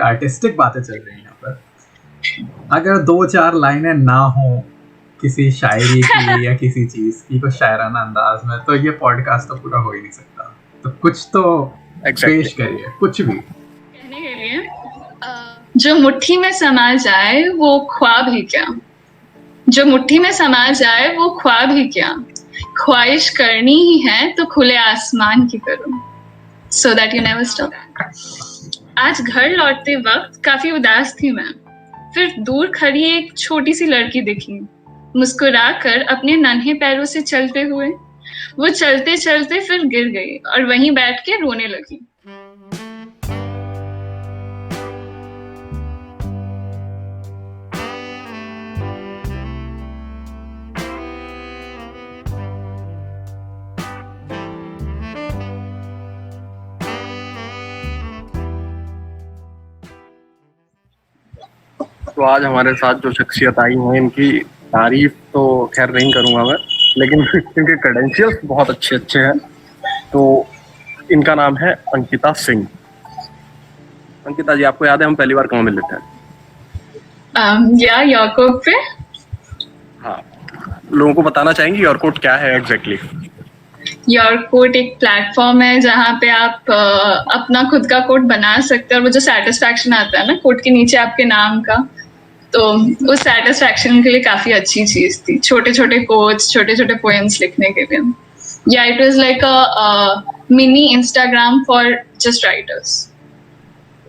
Artistic बातें चल रही हैं यहाँ पर। अगर 2-4 लाइनें ना हो किसी शायरी की या किसी चीज की को शायराना अंदाज में, तो ये पॉडकास्ट तो पूरा हो ही नहीं सकता। तो कुछ तो पेश करिए, कुछ भी कहने के लिए। जो मुट्ठी में समा जाए वो ख्वाब ही क्या, जो मुट्ठी में समा जाए वो ख्वाब ही क्या, ख्वाहिश करनी ही है तो खुले आसमान की करो, so that you never stop. आज घर लौटते वक्त काफी उदास थी मैं, फिर दूर खड़ी एक छोटी सी लड़की दिखी, मुस्कुराकर अपने नन्हे पैरों से चलते हुए वो चलते चलते फिर गिर गई और वहीं बैठ के रोने लगी। तो आज हमारे साथ जो शख्सियत आई हैं, इनकी तारीफ तो खैर नहीं करूंगा मैं, लेकिन इनके क्रेडेंशियल्स बहुत अच्छे हैं। तो इनका नाम है अंकिता सिंह। अंकिता जी, आपको याद है हम पहली बार कहाँ मिले थे? यारकोट पे। हाँ, लोगों को बताना चाहेंगे यारकोट क्या है एग्जैक्टली? यारकोट एक प्लेटफॉर्म है जहाँ पे आप अपना खुद का कोट बना सकते हैं, और वो जो सेटिस्फैक्शन आता है ना कोट के नीचे आपके नाम का, तो उस सेटिस्फैक्शन के लिए काफी अच्छी चीज थी। छोटे छोटे कोट्स, छोटे छोटे पोएम्स लिखने के लिए। या it was like a mini Instagram for just writers,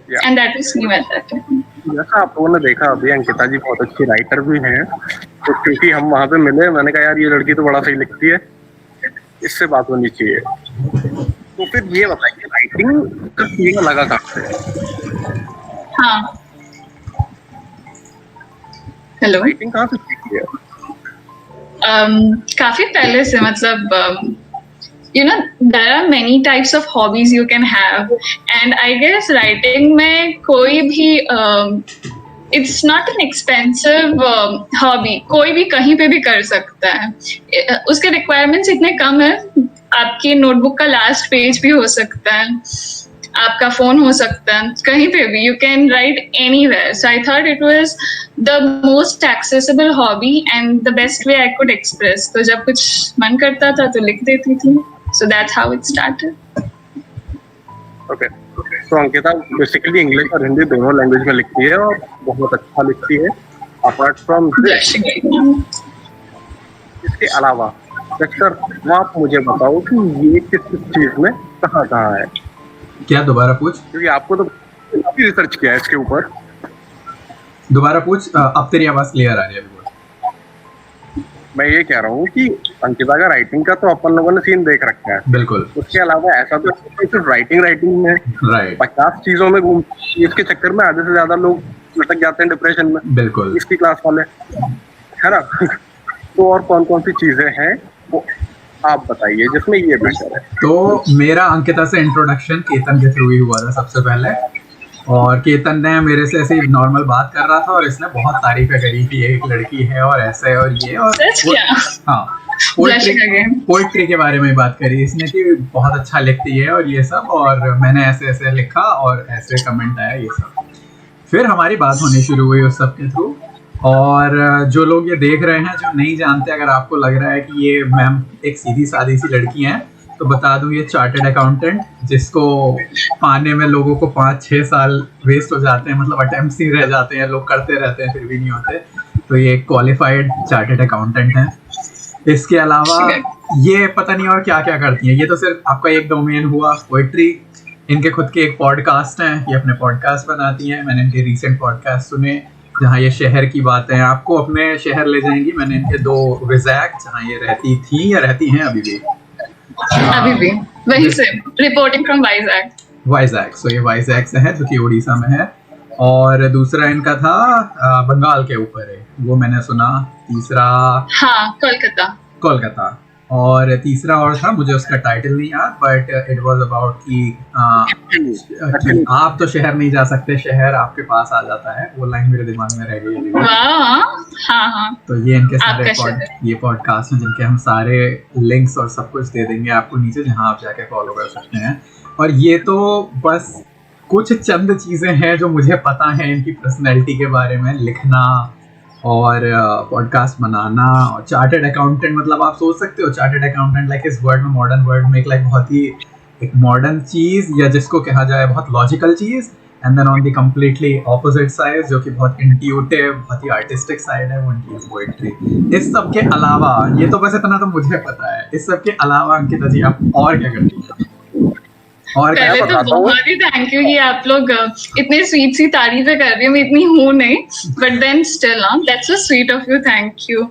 and that was new at that time. जैसा आप लोगों ने देखा अभी, अंकिता जी बहुत अच्छी राइटर भी हैं। तो क्योंकि हम वहाँ पे मिले, मैंने कहा यार ये लड़की तो बड़ा सही लिखती है, इससे बात होनी चाहिए। तो फिर ये बताइए, राइटिंग का सीखना लगा कहाँ से? हाँ, हेलो। राइटिंग कहाँ से सीखी है? काफी पहले से, मतलब you know there are many types of hobbies you can have, and I guess writing में कोई भी it's not an expensive hobby, कोई भी कहीं पे भी कर सकता है। उसके requirements इतने कम है, आपकी नोटबुक का लास्ट पेज भी हो सकता है, आपका फोन हो सकता है, कहीं पे भी you can write anywhere. So I thought it was the most accessible hobby and the best way I could express. तो जब कुछ मन करता था तो लिख देती थी। So that's how it started. Okay. तो अंकिता बेसिकली इंग्लिश और हिंदी दोनों लैंग्वेज में लिखती है और बहुत अच्छा लिखती है। अपार्ट फ्रॉम इसके अलावा सर, आप मुझे बताओ कि ये किस चीज में कहाँ है? क्या दोबारा पूछ, क्योंकि आपको तो काफी रिसर्च किया है इसके ऊपर। दोबारा पूछ, अब तेरी आवाज क्लियर आ रही है। मैं ये कह रहा हूँ कि अंकिता का राइटिंग का तो अपन लोगों ने सीन देख रखा है, बिल्कुल। उसके अलावा ऐसा तो सिर्फ राइटिंग में 50 चीजों में घूम, इसके चक्कर में आधे से ज्यादा लोग लटक जाते हैं डिप्रेशन में। बिल्कुल, इसकी क्लास वाले, है ना? तो और कौन कौन सी चीजें हैं वो आप बताइए जिसमें ये बेटर है। तो मेरा अंकिता से इंट्रोडक्शन केतन के थ्रू ही हुआ था सबसे पहले, और केतन ने मेरे से ऐसे नॉर्मल बात कर रहा था और इसने बहुत तारीफें करी कि एक लड़की है और ऐसे और ये, और हाँ पोइट्री के बारे में बात करी इसने कि बहुत अच्छा लिखती है और ये सब, और मैंने ऐसे ऐसे लिखा और ऐसे कमेंट आया ये सब। फिर हमारी बात होनी शुरू हुई उस सब के थ्रू। और जो लोग ये देख रहे हैं जो नहीं जानते, अगर आपको लग रहा है कि ये मैम एक सीधी सादी सी लड़की हैं, तो बता दूं ये चार्टर्ड अकाउंटेंट, जिसको पाने में लोगों को 5-6 साल वेस्ट हो जाते हैं, मतलब अटेम्प्ट्स ही रह जाते हैं, लोग करते रहते हैं फिर भी नहीं होते। तो ये क्वालिफाइड चार्टर्ड अकाउंटेंट हैं। इसके अलावा ये पता नहीं और क्या क्या करती हैं। ये तो सिर्फ आपका एक डोमेन हुआ पोइट्री। इनके खुद के एक पॉडकास्ट हैं, ये अपने पॉडकास्ट बनाती हैं। मैंने इनके रिसेंट पॉडकास्ट सुने जहाँ ये शहर की बातें आपको अपने शहर ले जाएंगी। मैंने इनके 2 विज़ैक, जहाँ ये रहती थी या रहती हैं अभी भी वहीं से, रिपोर्टिंग फ्रॉम वाइजैक। सो ये वाइजैक से है जो कि उड़ीसा में है। और दूसरा इनका था बंगाल के ऊपर है, वो मैंने सुना। तीसरा कोलकाता। और तीसरा और था, मुझे उसका टाइटल नहीं याद, बट इट वाज अबाउट कि आप तो शहर नहीं जा सकते, शहर आपके पास आ जाता है। वो लाइन मेरे दिमाग में रह गई। तो ये इनके सारे ये पॉडकास्ट हैं जिनके हम सारे लिंक्स और सब कुछ दे देंगे आपको नीचे, जहां आप जाके फॉलो कर सकते हैं। और ये तो बस कुछ चंद चीज़ें हैं जो मुझे पता है इनकी पर्सनैलिटी के बारे में, लिखना और पॉडकास्ट बनाना और चार्टर्ड अकाउंटेंट। मतलब आप सोच सकते हो चार्टर्ड अकाउंटेंट लाइक इस वर्ड में, मॉडर्न वर्ड में, एक लाइक बहुत ही एक मॉडर्न चीज़ या जिसको कहा जाए बहुत लॉजिकल चीज़, and then on the completely opposite side जो कि बहुत इंट्यूटिव, बहुत ही आर्टिस्टिक साइड है, वो उनकी पोएट्री। इस सब के अलावा, ये तो बस इतना तो मुझे पता है, इस सब के अलावा अंकिता जी आप और क्या करती हैं? और क्या पहले तो बहुत ही थैंक यू कि आप लोग इतनी स्वीट सी तारीफें कर रही हो, मैं इतनी हूँ नहीं, but then still that's so sweet of you, thank you.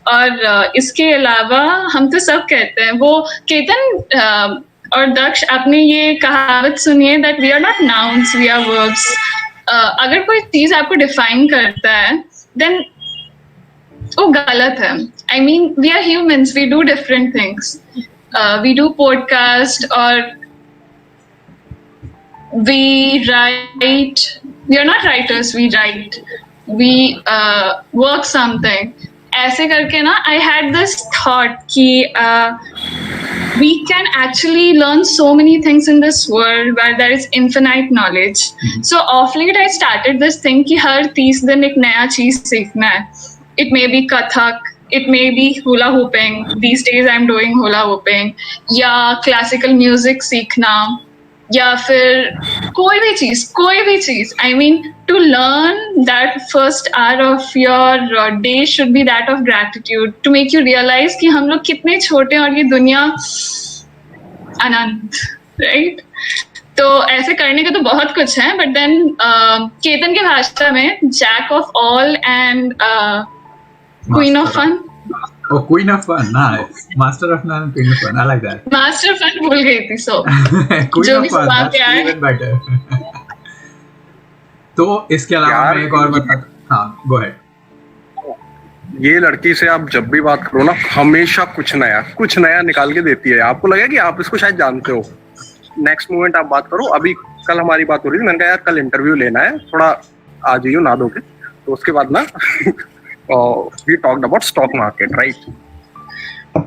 और इसके अलावा हम तो सब कहते हैं, वो केतन और दक्ष, आपने ये कहावत सुनी है that we are not nouns, we are verbs. अगर कोई चीज आपको डिफाइन करता है देन वो गलत है। I mean we are humans, we do different things, we do podcast और we write, we are not writers, we write, we work something. ऐसे करके ना I had this thought कि we can actually learn so many things in this world where there is infinite knowledge. So of late I started this thing कि हर 30 दिन एक नया चीज सीखना है. It may be Kathak, it may be hula hooping, these days I'm doing hula hooping, या classical music सीखना, या फिर कोई भी चीज। I mean to learn that first hour of your day should be that of gratitude, to make you realise कि हम लोग कितने छोटे और ये दुनिया अनंत, राइट? तो ऐसे करने का तो बहुत कुछ है, बट देन केतन की भाषा में jack of all and queen of fun. Oh, Queen of Fun, nice. Master of None, Queen of Fun, I like that. Master of Fun भूल गई थी, so Queen of Fun, that's even better. तो इसके अलावा मैं एक और बता, हाँ, go ahead. ये लड़की से आप जब भी बात करो ना, हमेशा कुछ नया निकाल के देती है। आपको लगे कि आप इसको शायद जानते हो, नेक्स्ट मोमेंट आप बात करो। अभी कल हमारी बात हो रही थी, मैंने कहा यार कल इंटरव्यू लेना है, थोड़ा आ जाइयो ना दो के, तो उसके बाद ना we talked about stock market, right?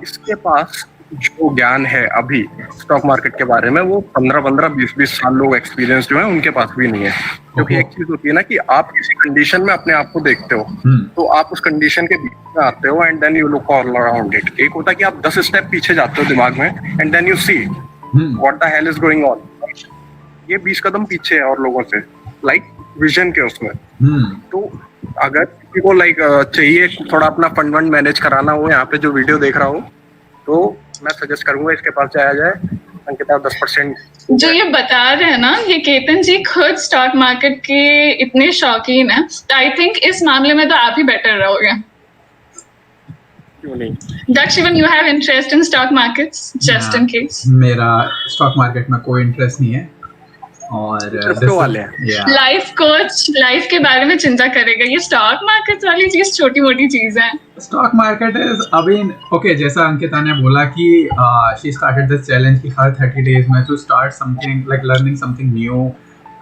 इसके पास जो ज्ञान है अभी स्टॉक मार्केट के बारे में, वो 15-20 साल लोग एक्सपीरियंस जो है उनके पास भी नहीं है। क्योंकि एक चीज होती है ना कि आप किसी कंडीशन में अपने आप को देखते हो, तो आप उस कंडीशन के बीच में आते हो and then you look all around it. एक होता है कि आप 10 स्टेप पीछे जाते हो दिमाग में and then you see what the hell is going on. ये 20 कदम पीछे है और लोगों से, लाइक विजन के उसमें। तो अगर किसी को चाहिए थोड़ा अपना फंड मैनेज कराना हो, यहाँ पे जो वीडियो देख रहा हो, तो मैं सजेस्ट करूंगा इसके पास जाया जाए। अंकिता 10% जो ये बता रहे हैं ना, ये केतन जी खुद स्टॉक मार्केट के इतने शौकीन है, तो आई थिंक इस मामले में तो आप ही बेटर रहोगे। क्यों नहीं? Daksh, even you have interest in stock markets, just in case? मेरा स्टॉक मार्केट में कोई इंटरेस्ट नहीं है, और लाइफ कोच लाइफ के बारे में चिंता करेगा, ये स्टॉक मार्केट वाली चीज छोटी मोटी चीज है। स्टॉक मार्केट इज अभी ओके, जैसा अंकिता ने बोला कि शी स्टार्टेड दिस चैलेंज कि हर 30 डेज में to start something like learning something new,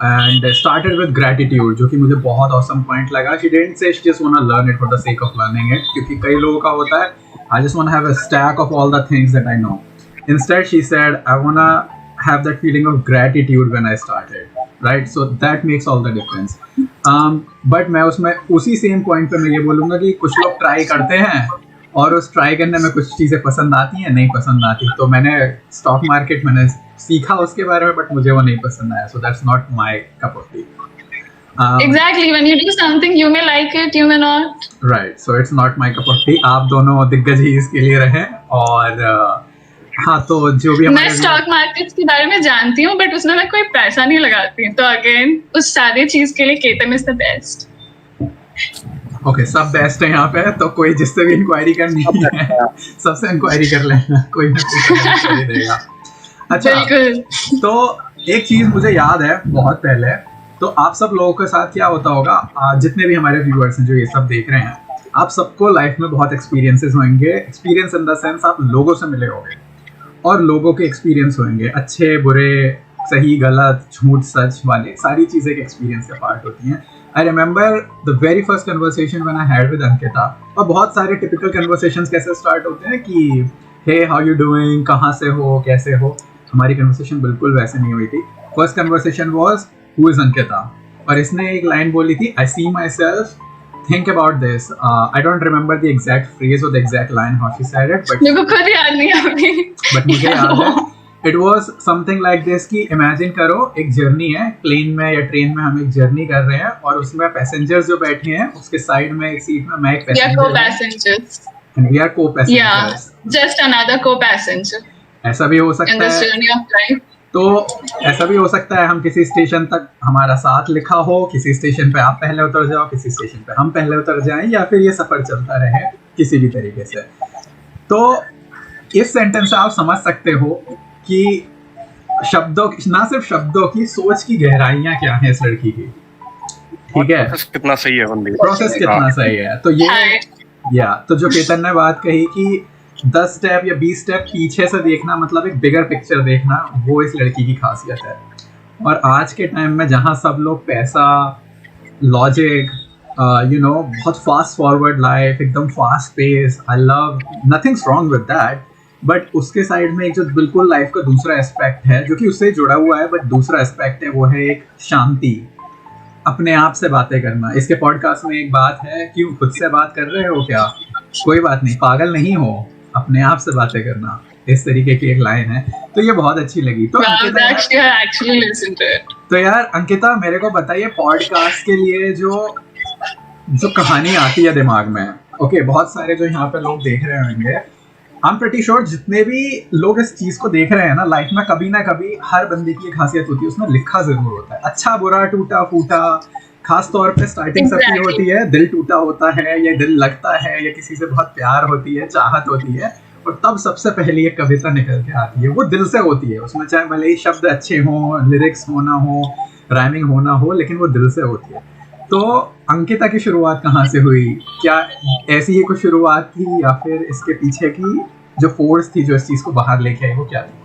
and started with gratitude, जो कि मुझे बहुत ऑसम पॉइंट लगा। She didn't say she just want to learn it for the sake of learning it, क्योंकि कई लोगों का होता है I just want to have a stack of all the things that I know. Instead she said I want to have that feeling of gratitude when I started, right? So that makes all the difference. But मैं उसमें उसी same point पे मैं ये बोलूँगा कि कुछ लोग ट्राई करते हैं और उस ट्राई करने में कुछ चीज़ें पसंद आती हैं, नहीं पसंद आती। तो मैंने स्टॉक मार्केट मैंने सीखा उसके बारे में, बट मुझे वो नहीं पसंद आया, so that's not my cup of tea. Exactly, when you do something you may like it, you may not. Right, so it's not my cup of tea. आप दोनों दिग्गज ही इसके लिए रहे। और हाँ, तो जो भी मैं स्टॉक मार्केट के बारे में जानती हूँ, बट उसमें मैं कोई पैसा नहीं लगाती, तो अगेन उस सारी चीज के लिए Ketan is the best. Okay, सब बेस्ट है यहाँ पे, तो कोई जिससे भी इंक्वायरी करनी है सबसे इंक्वायरी कर लेना, कोई ना कोई देगा। अच्छा, तो एक चीज मुझे याद है बहुत पहले, तो आप सब लोगों के साथ क्या होता होगा, जितने भी हमारे व्यूअर्स हैं जो ये सब देख रहे हैं, आप सबको लाइफ में बहुत एक्सपीरियंसेस होंगे। एक्सपीरियंस इन द सेंस आप लोगों से मिले होंगे और लोगों के एक्सपीरियंस होंगे, अच्छे बुरे, सही गलत, झूठ सच वाले, सारी चीज़ें के एक्सपीरियंस का पार्ट होती हैं। I remember the very first conversation when I had with Ankita, और बहुत सारे टिपिकल कन्वर्सेशंस कैसे स्टार्ट होते हैं कि हे हाउ यू डूइंग, कहाँ से हो, कैसे हो। हमारी कन्वर्सेशन बिल्कुल वैसे नहीं हुई थी। First conversation was who is Ankita, और इसने एक लाइन बोली थी, I see myself, think about this. I don't remember the exact phrase or the exact line how she said it, but मेरे को खुद याद नहीं है अभी. but मुझे याद है. It was something like this कि imagine करो एक जर्नी है, प्लेन में या ट्रेन में हम एक जर्नी कर रहे हैं और उसमें पैसेंजर्स जो बैठे हैं उसके साइड में एक सीट में मैं एक We are passenger co-passengers. and we are Yeah, co-passengers. just another co-passenger ऐसा भी हो in सकता this है. journey of life. तो ऐसा भी हो सकता है हम किसी स्टेशन तक हमारा साथ लिखा हो, किसी स्टेशन पे आप पहले उतर जाओ, किसी स्टेशन पे हम पहले उतर जाएं, या फिर ये सफर चलता रहे किसी भी तरीके से. तो इस सेंटेंस से आप समझ सकते हो कि शब्दों, ना सिर्फ शब्दों की, सोच की गहराइयां क्या है इस लड़की की. ठीक है, प्रोसेस कितना सही है बंदी, प्रोसेस कितना सही है. तो ये Hi. तो जो केतन ने बात कही कि 10 स्टेप या 20 स्टेप पीछे से देखना, मतलब एक बिगर पिक्चर देखना, वो इस लड़की की खासियत है. और आज के टाइम में जहाँ सब लोग पैसा, लॉजिक, बहुत फास्ट फॉरवर्ड लाइफ, एकदम fast pace, I love, nothing's wrong with that, but उसके साइड में एक जो बिल्कुल लाइफ का दूसरा एस्पेक्ट है जो कि उससे जुड़ा हुआ है, बट दूसरा एस्पेक्ट है, वो है एक शांति, अपने आप से बातें करना. इसके पॉडकास्ट में एक बात है, क्यों खुद से बात कर रहे हो क्या, कोई बात नहीं, पागल नहीं हो, अपने आप से बातें करना, इस तरीके की एक लाइन है. तो ये बहुत अच्छी लगी. तो Wow, Ankita, actually listen to it. तो यार अंकिता मेरे को बताइए, पॉडकास्ट के लिए जो कहानी आती है दिमाग में, ओके, बहुत सारे जो यहाँ पे लोग देख रहे होंगे, आई एम प्रीटी श्योर जितने भी लोग इस चीज को देख रहे हैं ना, लाइफ में कभी ना कभी हर बंदे की एक खासियत होती है, उसमें लिखा जरूर होता है, अच्छा बुरा, टूटा फूटा. खास तौर पे स्टार्टिंग सबकी Exactly. होती है, दिल टूटा होता है, या दिल लगता है, या किसी से बहुत प्यार होती है, चाहत होती है, और तब सबसे पहले एक कविता निकल के आती है, वो दिल से होती है. उसमें चाहे भले ही शब्द अच्छे हों, लिरिक्स होना हो, राइमिंग होना हो, लेकिन वो दिल से होती है. तो अंकिता की शुरुआत कहाँ से हुई? क्या ऐसी ही कुछ शुरुआत थी, या फिर इसके पीछे की जो फोर्स थी जो इस चीज को बाहर लेके आई, वो क्या थी?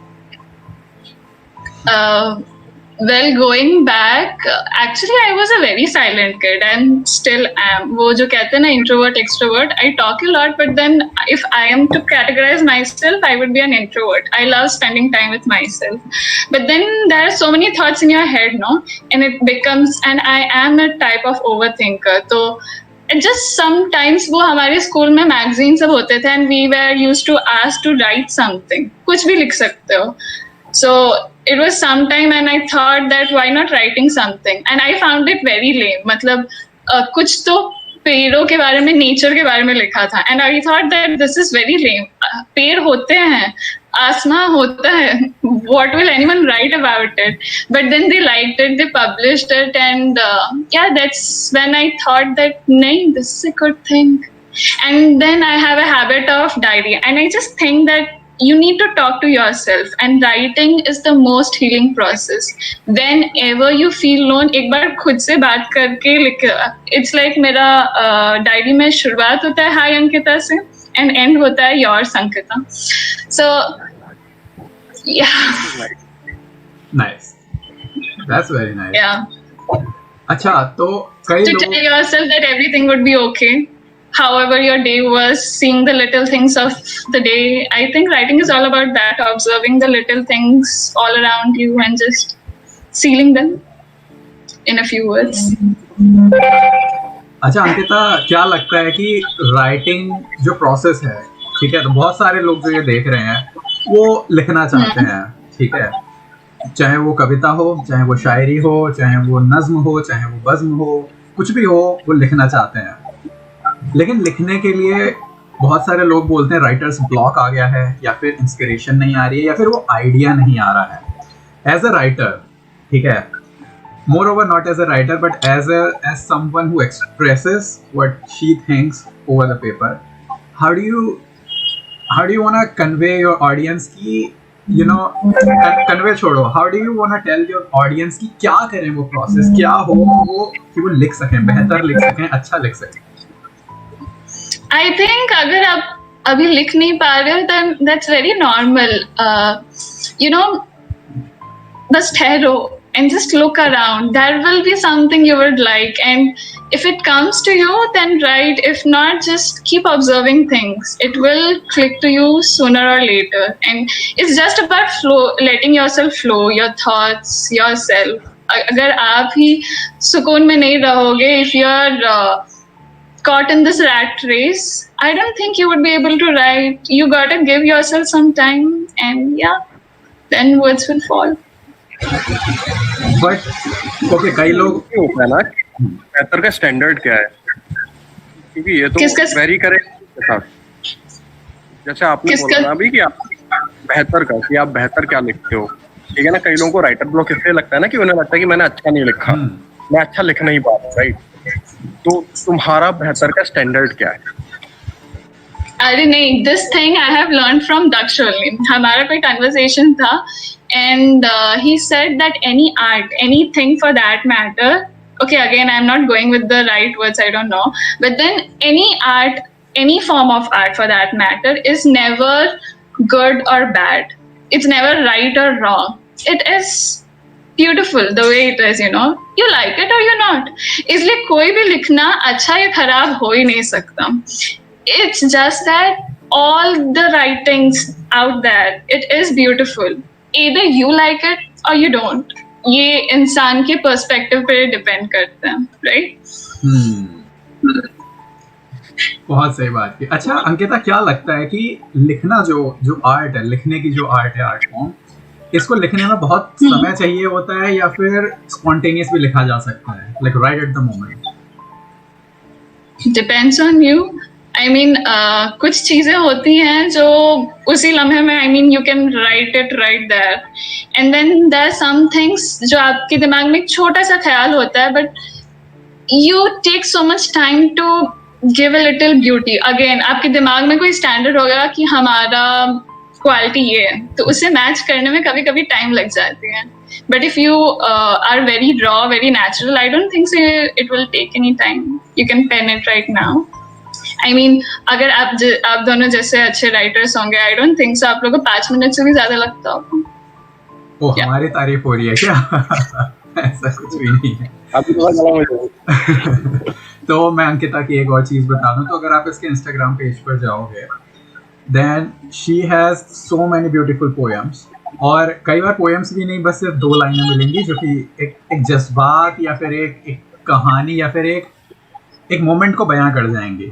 Well, going back, actually I was a very silent kid and still am. वो जो कहते हैं ना introvert, extrovert, I talk a lot, but then if I am to categorize myself, I would be an introvert. I love spending time with myself. But then there are so many thoughts in your head, no? And it becomes, and I am a type of overthinker. So just sometimes वो हमारे school में magazine सब होते थे and we were used to ask to write something. कुछ भी लिख सकते हो. So it was sometime and I thought that why not writing something, and I found it very lame. मतलब कुछ तो पेड़ों के बारे में, नेचर के बारे में लिखा था, and I thought that this is very lame. पेड़ होते हैं, आसमां होता है, what will anyone write about it? But then they liked it, they published it, and yeah, that's when I thought that nahin, this is a good thing. And then I have a habit of diary, and I just think that you need to talk to yourself, and writing is the most healing process. Whenever you feel alone, एक बार खुद से बात करके लिख. It's like मेरा diary में शुरुआत होता है हाय अंकिता से and end होता है yours Ankita. So yeah, Nice, that's very nice. yeah. अच्छा, तो कई To लोग, tell yourself that everything would be okay. However your day was, seeing the little things of the day. I think writing is all about that, observing the little things all around you and just sealing them in a few words. अच्छा अंकिता, क्या लगता है कि writing जो process है, ठीक है, तो बहुत सारे लोग जो ये देख रहे हैं वो लिखना चाहते हैं, ठीक है, चाहे वो कविता हो, चाहे वो शायरी हो, चाहे वो नज्म हो, चाहे वो बज़्म हो, कुछ भी हो, वो लिखना चाहते हैं. लेकिन लिखने के लिए बहुत सारे लोग बोलते हैं राइटर्स ब्लॉक आ गया है, या फिर इंस्पिरेशन नहीं आ रही है, या फिर वो आइडिया नहीं आ रहा है. एज अ राइटर, ठीक है, moreover not as a writer but as someone who expresses what she thinks over the paper, how do you want to convey your audience की, you know, convey छोड़ो, how do you want to tell your audience कि क्या करें, वो process क्या हो, वो कि वो लिख सकें, बेहतर लिख सकें, अच्छा लिख सकें. I think अगर आप अभी लिख नहीं पा रहे हो then that's very normal. You know, just ठहरो and just look around. There will be something you would like, and if it comes to you, then write. If not, just keep observing things. It will click to you sooner or later, and it's just about flow, letting yourself flow, your thoughts, yourself. अगर आप ही सुकून में नहीं रहोगे, if you are caught in this rat race, I don't think you would be able to write. You gotta give yourself some time, and yeah, then words will fall. But okay कई लोग ये होता है ना कि बेहतर का standard क्या है, क्योंकि ये तो किसका- वेरी करे साथ। जैसे आपने किसका- बोला ना अभी कि आप बेहतर का, कि आप बेहतर क्या लिखते हो, ठीक है ना। कई लोगों को राइटर ब्लॉक इसलिए लगता है ना कि उन्हें लगता है कि मैंने अच्छा नहीं लिखा, मैं अच्छा लिख नहीं पा रहा, राइट। तो तुम्हारा बेहतर का स्टैंडर्ड क्या है? अरे नहीं, this thing I have learn from Daksh only. हमारा कोई कन्वर्सेशन था and he said that any art, anything for that matter, okay, again I'm not going with the right words, I don't know, but then any art, any form of art for that matter, is never good or bad. It's never right or wrong. It is beautiful the way it is, you know, you like it or you're not. इसलिए कोई भी लिखना अच्छा या खराब हो ही नहीं सकता. It's just that all the writings out there, it is beautiful. Either you like it or you don't. ये इंसान के पर्सपेक्टिव पे डिपेंड करता है, राइट? बहुत सही बात की। अच्छा अंकिता, क्या लगता है कि लिखना जो आर्ट है, लिखने की जो आर्ट है, आर्ट फॉर्म, इसको लिखने में बहुत समय चाहिए होता है या फिर स्पॉन्टेनियस भी लिखा जा सकता है, like right at the moment? Depends on you. I mean कुछ चीजें होती हैं जो उसी लम्हे में, I mean you can write it right there, and then there are some things जो आपके दिमाग में एक छोटा सा ख्याल होता है, but you take so much time to give a little beauty. Again आपके दिमाग में कोई स्टैंडर्ड होगा कि हमारा क्वालिटी ये है, तो उसे मैच करने में कभी कभी टाइम लग जाती है। But if you are very raw, very natural, I don't think it will take any time, you can pen it right now. I mean अगर आप दोनों जैसे अच्छे राइटर्स होंगे, आई डोंट थिंक सो आप लोगों को 5 मिनट से भी ज्यादा लगता होगा। ओ हमारी तारीफ हो रही है क्या? ऐसा कुछ भी नहीं है। अभी तो गला में तो मैं अंकिता की एक और चीज बता दूं, तो अगर आप इसके इंस्टाग्राम पेज पर जाओगे, then she has so many beautiful poems, और कई बार पोएम्स भी नहीं, बस सिर्फ 2 लाइनें मिलेंगी जो कि एक जज्बात या फिर एक कहानी या फिर एक मोमेंट को बयां कर जाएंगे,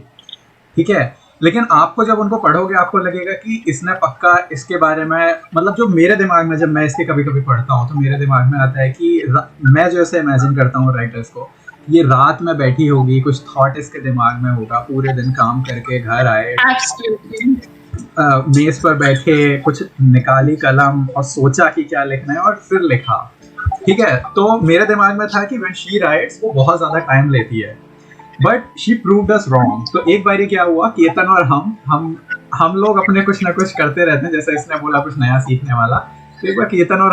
ठीक है। लेकिन आपको जब उनको पढ़ोगे आपको लगेगा कि इसने पक्का इसके बारे में, मतलब जो मेरे दिमाग में, जब मैं इसके कभी कभी पढ़ता हूँ तो मेरे दिमाग में आता है कि मैं जो ऐसे इमेजिन करता हूँ राइटर्स को, ये रात में बैठी होगी, कुछ थॉट इसके दिमाग में होगा, पूरे दिन काम करके घर आए, मेज पर बैठे, कुछ निकाली कलम और सोचा कि क्या लिखना है और फिर लिखा, ठीक है। तो मेरे दिमाग में था कि व्हेन शी राइट्स वो बहुत ज़्यादा टाइम लेती है, but she proved us wrong. तो एक बार क्या हुआ, केतन और हम लोग अपने कुछ ना कुछ करते रहते हैं, जैसे इसने बोला कुछ नया सीखने वाला, तो एक बार केतन और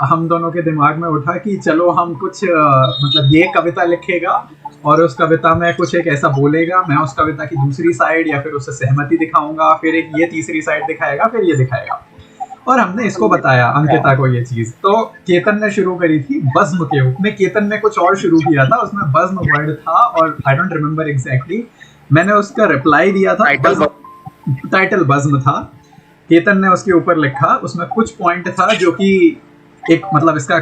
हम दोनों के दिमाग में उठा कि चलो हम कुछ मतलब ये कविता लिखेगा और उस कविता में कुछ एक ऐसा बोलेगा, मैं उस कविता की दूसरी साइड या फिर उससे सहमति दिखाऊंगा, फिर एक ये तीसरी साइड दिखाएगा, फिर ये दिखाएगा। और हमने इसको बताया अंकिता को ये चीज, तो केतन ने शुरू करी थी बज्म के उसमें, केतन ने कुछ और शुरू किया था, उसमें बज्म वर्ड था और आई डोंट रिमेम्बर एग्जैक्टली, मैंने उसका रिप्लाई दिया था, टाइटल बज्म था, केतन ने उसके ऊपर लिखा, उसमें कुछ पॉइंट था जो कि एक मतलब इसका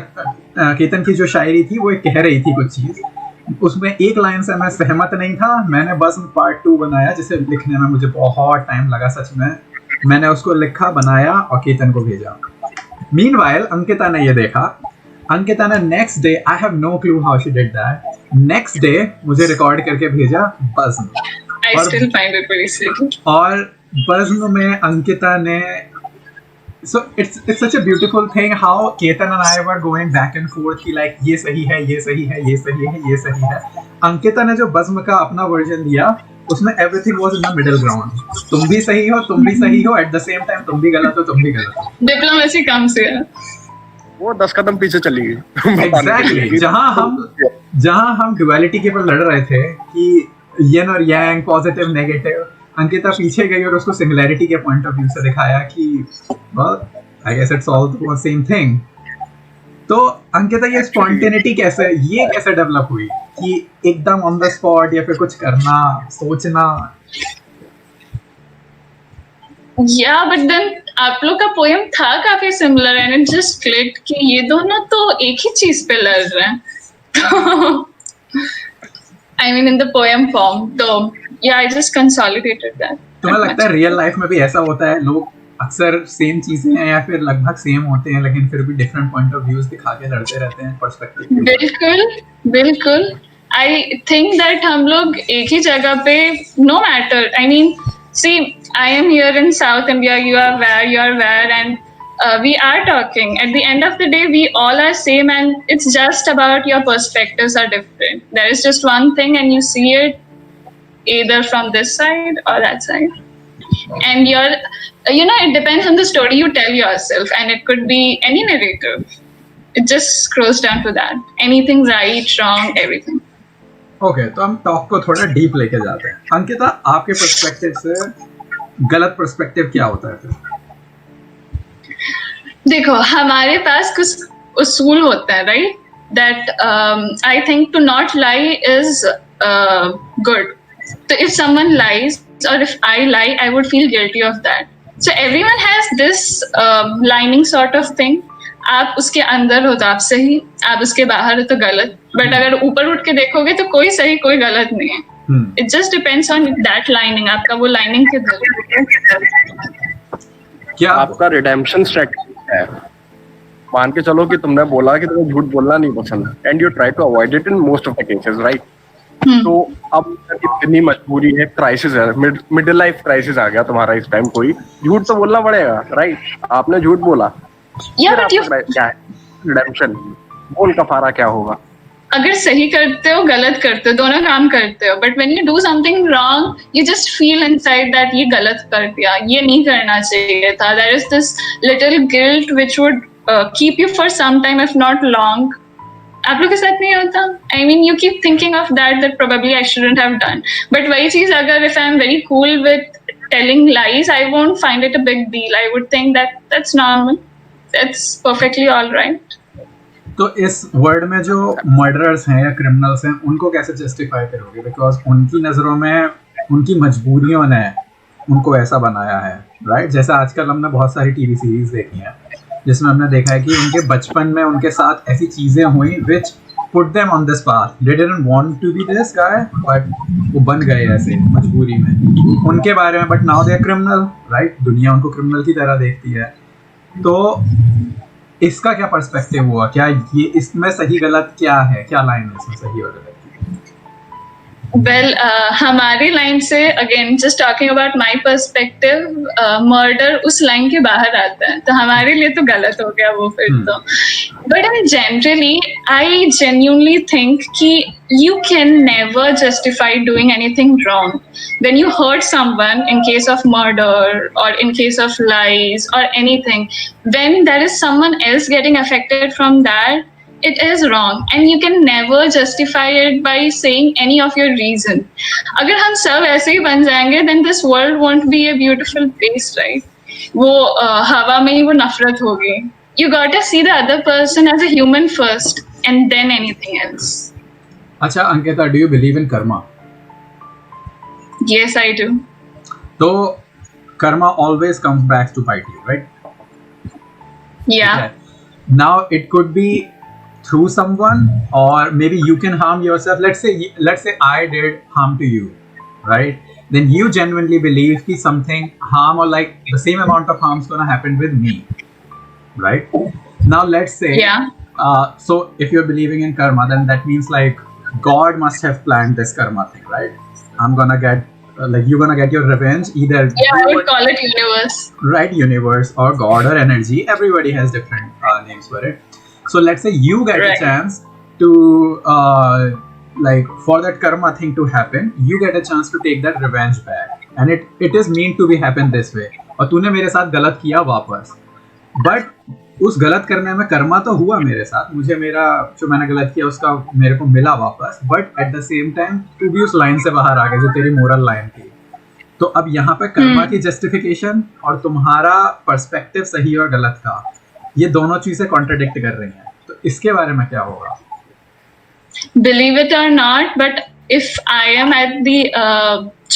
केतन की जो शायरी थी वो एक कह रही थी कुछ चीज, उसमें एक लाइन से मैं सहमत नहीं था, मैंने बज्म पार्ट 2 बनाया जिसे लिखने में मुझे बहुत टाइम लगा, सच में मैंने उसको लिखा, बनाया और केतन को भेजा। मीनवाइल अंकिता ने ये देखा, अंकिता ने next day, I have no clue how she did that, next day मुझे रिकॉर्ड करके भेजा बज्म, और बज्म में अंकिता ने, so it's such a beautiful thing how Ketan and I were going back and forth कि like ये सही है, ये सही है, ये सही है, ये सही है। अंकिता ने जो बज्म का अपना वर्जन दिया उसमें everything was in the middle ground, तुम भी सही हो, तुम भी सही हो, at the same time तुम भी गलत हो, तुम भी गलत हो। डिप्लोमेसी कम से है, वो 10 कदम पीछे चली गई। Exactly, जहाँ हम duality के पर लड़ रहे थे कि yin और yang, positive negative, अंकिता पीछे गई और उसको सिमिलैरिटी के पॉइंट ऑफ व्यू से दिखाया कि well, I guess it's all the same thing। तो अंकिता ये स्पॉन्टेनिटी कैसे डेवलप हुई कि एकदम ऑन द स्पॉट या फिर कुछ करना, सोचना? Yeah, but then आप लोग का पोयम था काफी similar and it just click कि ये दोनों तो एक ही चीज पे लड़ रहे हैं. I mean in the poem form. So yeah, I just consolidated that. तुम्हें लगता है रियल लाइफ में भी ऐसा होता है, लोग अक्सर सेम चीजें हैं या फिर लगभग सेम होते हैं लेकिन फिर भी डिफरेंट पॉइंट ऑफ व्यूज दिखा के लड़ते रहते हैं पर्सपेक्टिव? बिल्कुल बिल्कुल. I think that हम लोग एक ही जगह पे no matter. I mean, see, I am here in South India. You are where, and we are talking. At the end of the day, we all are same, and it's just about your perspectives are different. There is just one thing, and you see it either from this side or that side. And it depends on the story you tell yourself, and it could be any narrative. It just scrolls down to that. Anything right, wrong, everything. Okay, तो हम talk को थोड़ा deep लेके जाते हैं. अंकिता, आपके perspective से गलत पर्सपेक्टिव क्या होता है फिर? देखो, हमारे पास कुछ उसूल होता है, right? That I think to not lie is good. So if someone lies or if I lie, I would feel guilty of that. So everyone has this lining sort of thing. आप उसके अंदर हो तो आप सही, आप उसके बाहर हो तो गलत. बट अगर ऊपर उठ के देखोगे तो कोई सही कोई गलत नहीं है. It just depends on that lining. आपका वो lining किधर है. क्या आपका रिडेम्पशन स्ट्रेटजी है? मान के चलो कि तुमने बोला कि तुम्हें झूठ बोलना नहीं पसंद and you try to avoid it in most of the cases, right? तो अब इतनी मजबूरी है, क्राइसिस है, मिडिल लाइफ क्राइसिस आ गया तुम्हारा इस टाइम, कोई झूठ तो बोलना पड़ेगा, राइट? आपने झूठ बोला, क्या है रिडेम्पशन? बोल कफारा क्या होगा? अगर सही करते हो गलत करते हो, दोनों काम करते हो, but when you do something wrong you just feel inside that ये गलत कर दिया, ये नहीं करना चाहिए था. There is this little guilt which would keep you for some time if not long. आप लोग के साथ नहीं होता? I mean you keep thinking of that probably I shouldn't have done. But वही चीज अगर if I am very cool with telling lies, I won't find it a big deal. I would think that that's normal, that's perfectly alright. तो इस world में जो murderers हैं या criminals हैं उनको कैसे जस्टिफाई करोगे? बिकॉज उनकी नज़रों में उनकी मजबूरियों ने उनको ऐसा बनाया है, राइट? जैसे आजकल हमने बहुत सारी टीवी सीरीज देखी हैं जिसमें हमने देखा है कि उनके बचपन में उनके साथ ऐसी चीज़ें हुई which put them on this path. They didn't want to be this guy but वो बन गए ऐसे मजबूरी में उनके बारे में. But now they are criminal, right? दुनिया उनको क्रिमिनल की तरह देखती है. तो इसका क्या पर्सपेक्टिव हुआ? क्या ये इसमें सही गलत क्या है? क्या लाइन है इसमें सही और गलत? Well, हमारी लाइन से again just talking about my perspective, murder उस लाइन के बाहर आता है, तो हमारे लिए तो गलत हो गया वो फिर तो. But in generally I genuinely think कि you can never justify doing anything wrong. When you hurt someone in case of murder or in case of lies or anything, when there is someone else getting affected from that, it is wrong and you can never justify it by saying any of your reason. अगर हम सब ऐसे ही बन जाएंगे then this world won't be a beautiful place, right? वो हवा में ही वो नफरत होगी. You got to see the other person as a human first and then anything else. अच्छा Ankita, do you believe in karma? Yes, I do. So karma always comes back to bite you, right? Yeah. Okay. Now it could be through someone or maybe you can harm yourself. Let's say I did harm to you, right? Then you genuinely believe that something harm or like the same amount of harm is going to happen with me, right? Now let's say so if you're believing in karma, then that means like God must have planned this karma thing, right? I'm gonna get you're gonna get your revenge either. Yeah, I would call it universe. Right, universe or God or energy. Everybody has different names for it. So let's say you get a chance to for that karma thing to happen, you get a chance to take that revenge back, and it is meant to be happen this way. और तूने मेरे साथ गलत किया वापस, but उस गलत करने में कर्मा तो हुआ मेरे साथ, मुझे मेरा जो मैंने गलत किया उसका मेरे को मिला वापस, but at the same time तू भी उस लाइन से बाहर आ गया जो तेरी मोरल लाइन थी. तो अब यहाँ पे कर्मा की जस्टिफिकेशन और तुम्हारा पर्सपेक्टिव सही और गलत का, ये दोनों चीजें कॉन्ट्रडिक्ट कर रही हैं. तो इसके बारे में क्या होगा? Believe it or not, but if I am at the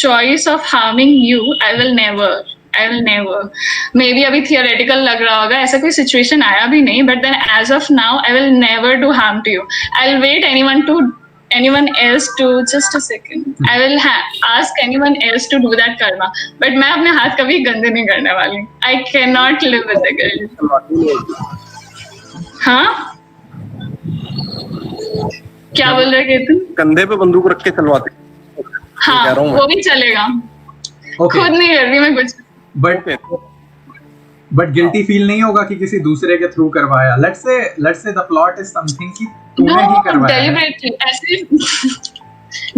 choice of harming you, I will never I will never. Maybe अभी theoretical लग रहा होगा, ऐसा कोई situation आया भी नहीं. But then as of now, I will never do harm to you. I'll wait anyone else to just a second. I will ask anyone else to do that karma. But मैं अपने हाथ कभी गंदे नहीं करने वाली. I cannot live with the guilt. हाँ? क्या बोल रहे केतन? कंधे पे बंदूक रख के चलवाते हाँ, कह रहा हूँ मैं। वो भी चलेगा. Okay. खुद नहीं कर रही मैं कुछ. बट गिल्टी फील नहीं होगा कि किसी दूसरे के थ्रू करवाया. Let's say the plot is something कि तूने ही करवाया है. Deliberately. ऐसे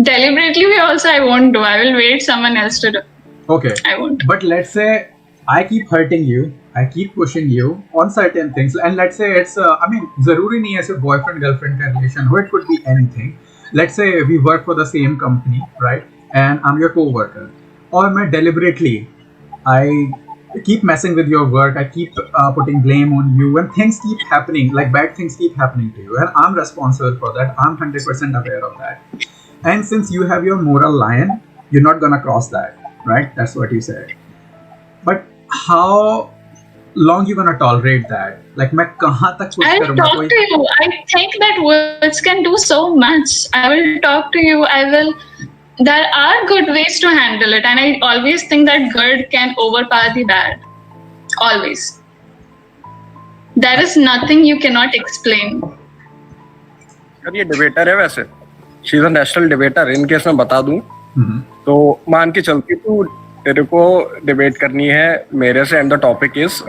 deliberately भी also I won't do. I will wait someone else to do. Okay. I won't. But let's say I keep hurting you, I keep pushing you on certain things, and let's say it's I mean जरूरी नहीं है सिर्फ boyfriend girlfriend का relation हो, it could be anything. Let's say we work for the same company, right? And I'm your co-worker. और मैं deliberately I keep messing with your work, I keep putting blame on you, and things keep happening, like bad things keep happening to you, and I'm responsible for that. I'm 100% aware of that. And since you have your moral line, you're not gonna cross that, right? That's what you said. But how long you gonna tolerate that? Like मैं कहाँ तक push I'll करूँगा? talk to you. I think that words can do so much. I will talk to you. There are good ways to handle it, and I always think that good can overpower the bad. Always. There is nothing you cannot explain. यार ये debater है वैसे, she is a national debater. In case मैं बता दूं तो मान के चलती तू तेरे को डिबेट करनी है मेरे से, and the topic is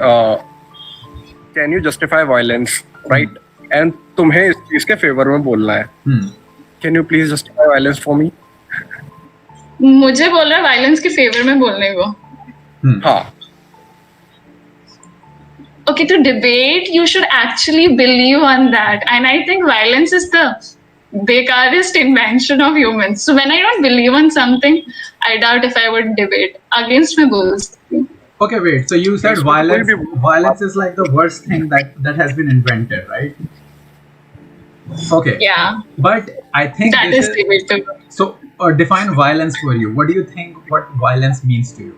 can you justify violence, right? And तुम्हें इस चीज के फेवर में बोलना है. Can you please justify violence for me? मुझे बोल रहा है वायलेंस के फेवर में बोलने को. हाँ. Okay, to debate, you should actually believe on that. And I think violence is the bekarest invention of humans. So when I don't believe on something, I doubt if I would debate against my bulls. Okay, wait. So you said Yes, violence is like the worst thing that has been invented, right? Okay. Yeah, But I think that this is debatable. so define violence for you. What do you think what violence means to you?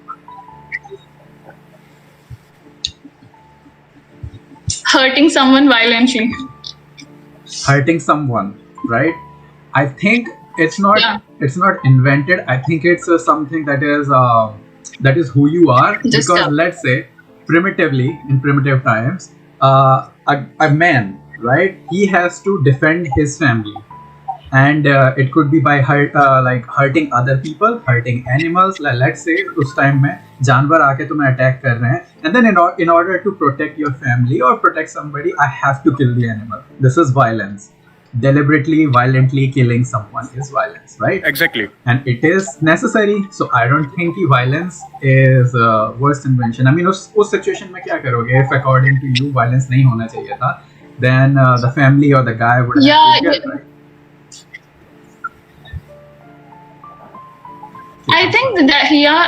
Hurting someone violently. Hurting someone, right? I think it's not Yeah. it's not invented. I think it's something that is who you are. Just Because a- let's say primitively, in primitive times, a man, right? He has to defend his family, and it could be by like hurting other people, hurting animals. Like let's say उस time में जानवर आके तुम्हें attack कर रहे हैं, and then in order to protect your family or protect somebody, I have to kill the animal. This is violence. Deliberately, violently killing someone is violence, right? Exactly. And it is necessary. So I don't think कि violence is worst invention. I mean उस situation में क्या करोगे? If according to you violence नहीं होना चाहिए था, then the family or the guy would have Yeah, been killed, right? I think that here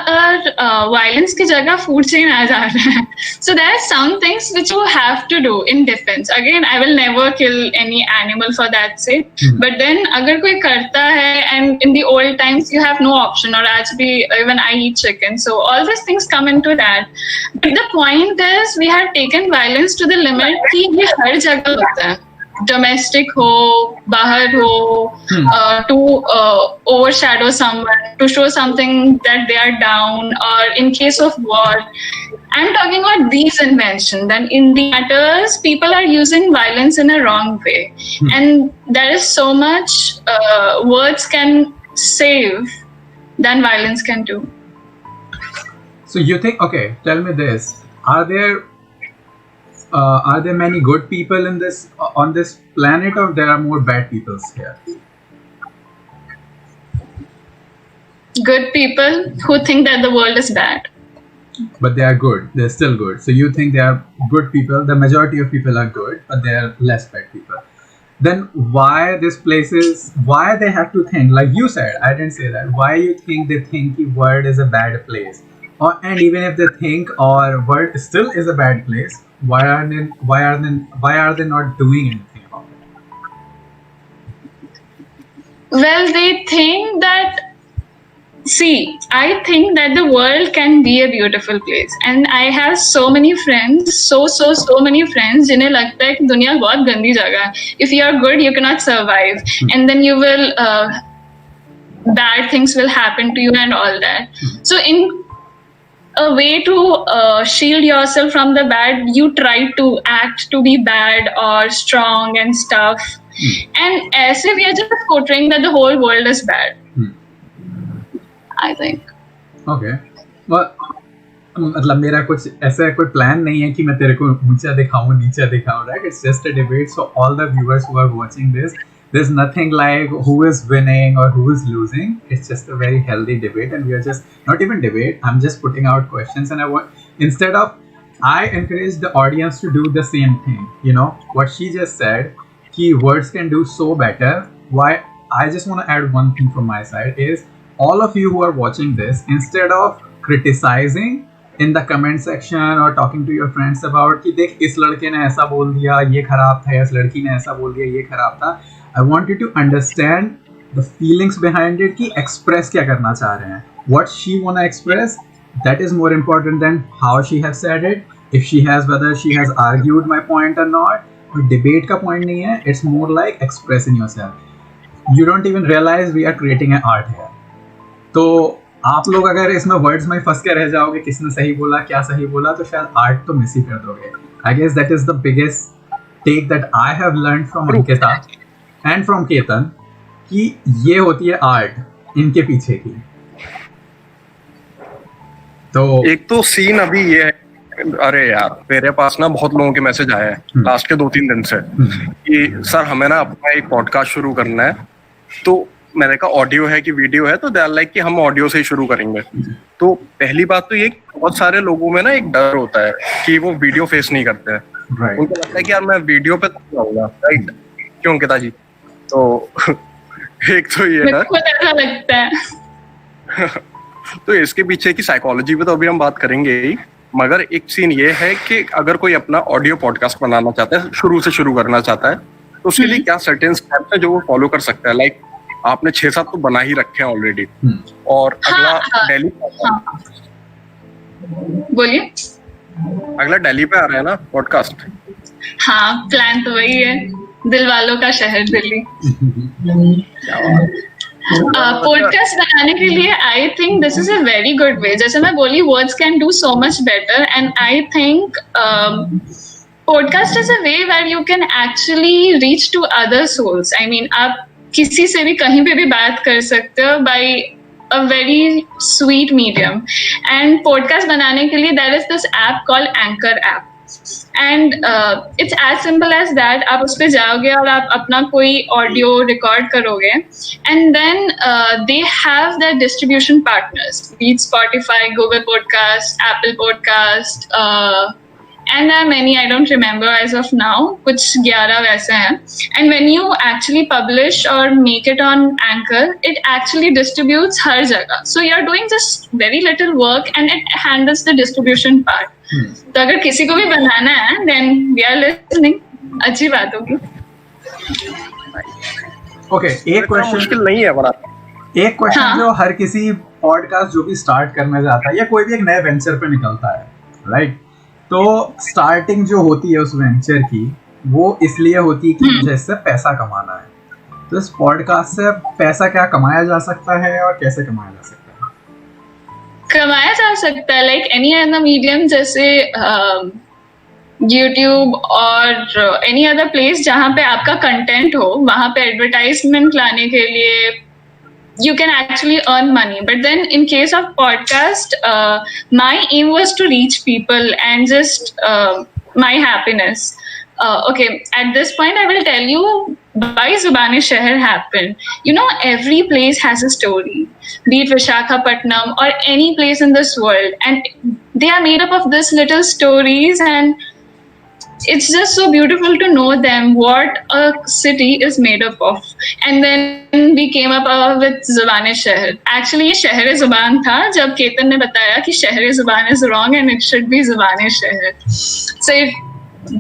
violence की जगह food chain आ जा रहा है. So there are some things which you have to do in defense. Again, I will never kill any animal for that sake. But then अगर कोई करता है, and in the old times you have no option, और आज भी even I eat chicken. So all these things come into that. But the point is we have taken violence to the limit कि ये हर जगह होता है. Domestic हो, बाहर हो, to overshadow someone, to show something that they are down, or in case of war. I'm talking about these inventions. Then in the matters, people are using violence in a wrong way. And there is so much words can save than violence can do. So you think, okay, tell me this: are there many good people in this on this planet, or there are more bad people here? Good people who think that the world is bad. But they are good. They're still good. So you think they are good people? The majority of people are good, but they are less bad people. Then why why they have to think, like you said, I didn't say that. Why you think they think the world is a bad place? And even if they think or world still is a bad place, why are they not doing anything about it? Well, they think that See, I think that the world can be a beautiful place, and I have so many friends, so many friends जिन्हें लगता है कि दुनिया बहुत गंदी जगह है. If you are good, you cannot survive, and then you will bad things will happen to you and all that. So in a way to shield yourself from the bad, you try to act to be bad or strong and stuff. And as if we are just portraying that the whole world is bad. I think. Okay. Well, मतलब मेरा कुछ ऐसा कोई plan नहीं है कि मैं तेरे को ऊंचा दिखाऊं नीचा दिखाऊं, right? It's just a debate. So all the viewers who are watching this, there's nothing like who is winning or who is losing. It's just a very healthy debate, and we are just not even debate. I'm just putting out questions, and I want, instead of, I encourage the audience to do the same thing. You know what she just said, कि words can do so better. Why? I just want to add one thing from my side is, all of you who are watching this, instead of criticizing in the comment section or talking to your friends about कि देख इस लड़के ने ऐसा बोल दिया ये खराब था, इस लड़की ने ऐसा बोल दिया ये खराब था, I want you to understand the feelings behind it, कि express क्या करना चाह रहे हैं. What she wanna express, that is more important than how she has said it. If she has, whether she has argued my point or not, और debate का point नहीं है. It's more like expressing yourself. You don't even realize we are creating an art here. तो आप लोग अगर इसमें words में फंस के रह जाओगे, किसने सही बोला क्या सही बोला, तो शायद आर्ट तो मिस ही कर दोगे. I guess that is the biggest take that I have learned from Ankita and from Ketan, कि ये होती है आर्ट इनके पीछे की. तो एक तो सीन अभी ये है, अरे यार मेरे पास ना बहुत लोगों के मैसेज आए हैं लास्ट के 2-3 दिन से कि सर हमें ना अपना एक पॉडकास्ट शुरू करना है. तो मैंने कहा ऑडियो है कि वीडियो है, तो दे आर लाइक कि हम ऑडियो से ही शुरू करेंगे. तो पहली बात तो ये, बहुत सारे लोगों में ना एक डर होता है कि वो वीडियो फेस नहीं करते हैं. उनको लगता है कि यार मैं वीडियो पे तो आऊंगा, राइट? क्यों अंकिता जी? तो एक तो ये है, ऐसा लगता है. तो इसके पीछे की साइकोलॉजी पे तो अभी हम बात करेंगे ही, मगर एक सीन ये है कि अगर कोई अपना ऑडियो पॉडकास्ट बनाना चाहता है, शुरू से शुरू करना चाहता है, तो उसके लिए क्या सर्टेन स्टेप्स हैं जो वो फॉलो कर सकता है. लाइक आपने 6-7 तो बना ही रखे हैं ऑलरेडी, और अगला दिल्ली बोलिए. अगला दिल्ली पे आ रहा है ना पॉडकास्ट. हाँ, प्लान तो वही है, दिल वालों का शहर दिल्ली. पॉडकास्ट बनाने के लिए I think this is a very good way. जैसे मैं बोली, words can do so much better, and I think podcast is a way where you can actually reach to other souls. I mean, आप किसी से भी कहीं पे भी बात कर सकते हो by a very sweet medium. And podcast बनाने के लिए there is this app called anchor app, and it's as simple as that. आप उस पर जाओगे और आप अपना कोई ऑडियो रिकॉर्ड करोगे, and then they have the distribution partners, be Spotify, Google podcast, Apple podcast, and there are many, I don't remember as of now, कुछ 11 वैसे हैं. And when you actually publish or make it on Anchor, it actually distributes हर जगह. So you're doing just very little work and it handles the distribution part. तो अगर किसी को भी बनाना है, then we are listening. अच्छी बात होगी. Okay, एक क्वेश्चन मुश्किल नहीं है बड़ा. एक क्वेश्चन जो हर किसी पॉडकास्ट जो भी स्टार्ट करना चाहता है या कोई भी एक नए वेंचर पे निकलता है, राइट? तो स्टार्टिंग जो होती है उस वेंचर की, वो इसलिए होती है कि मुझे इससे पैसा कमाना है. तो इस पॉडकास्ट से पैसा क्या कमाया जा सकता है और कैसे कमाया जा सकता है? कमाया जा सकता है लाइक एनी अदर मीडियम, जैसे YouTube और एनी अदर प्लेस जहाँ पे आपका कंटेंट हो, वहाँ पे एडवर्टाइजमेंट लाने के लिए you can actually earn money. But then in case of podcast, my aim was to reach people and just my happiness. Okay, at this point I will tell you why Zubaan-e-Sheher happened. You know, every place has a story, be it Visakhapatnam or any place in this world, and they are made up of this little stories, and it's just so beautiful to know them, what a city is made up of. And then we came up with Zubaan-e-Sheher. Actually ये शहर-ए-ज़ुबान था, जब केतन ने बताया कि शहर-ए-ज़ुबान is wrong and it should be Zubaan-e-Sheher. So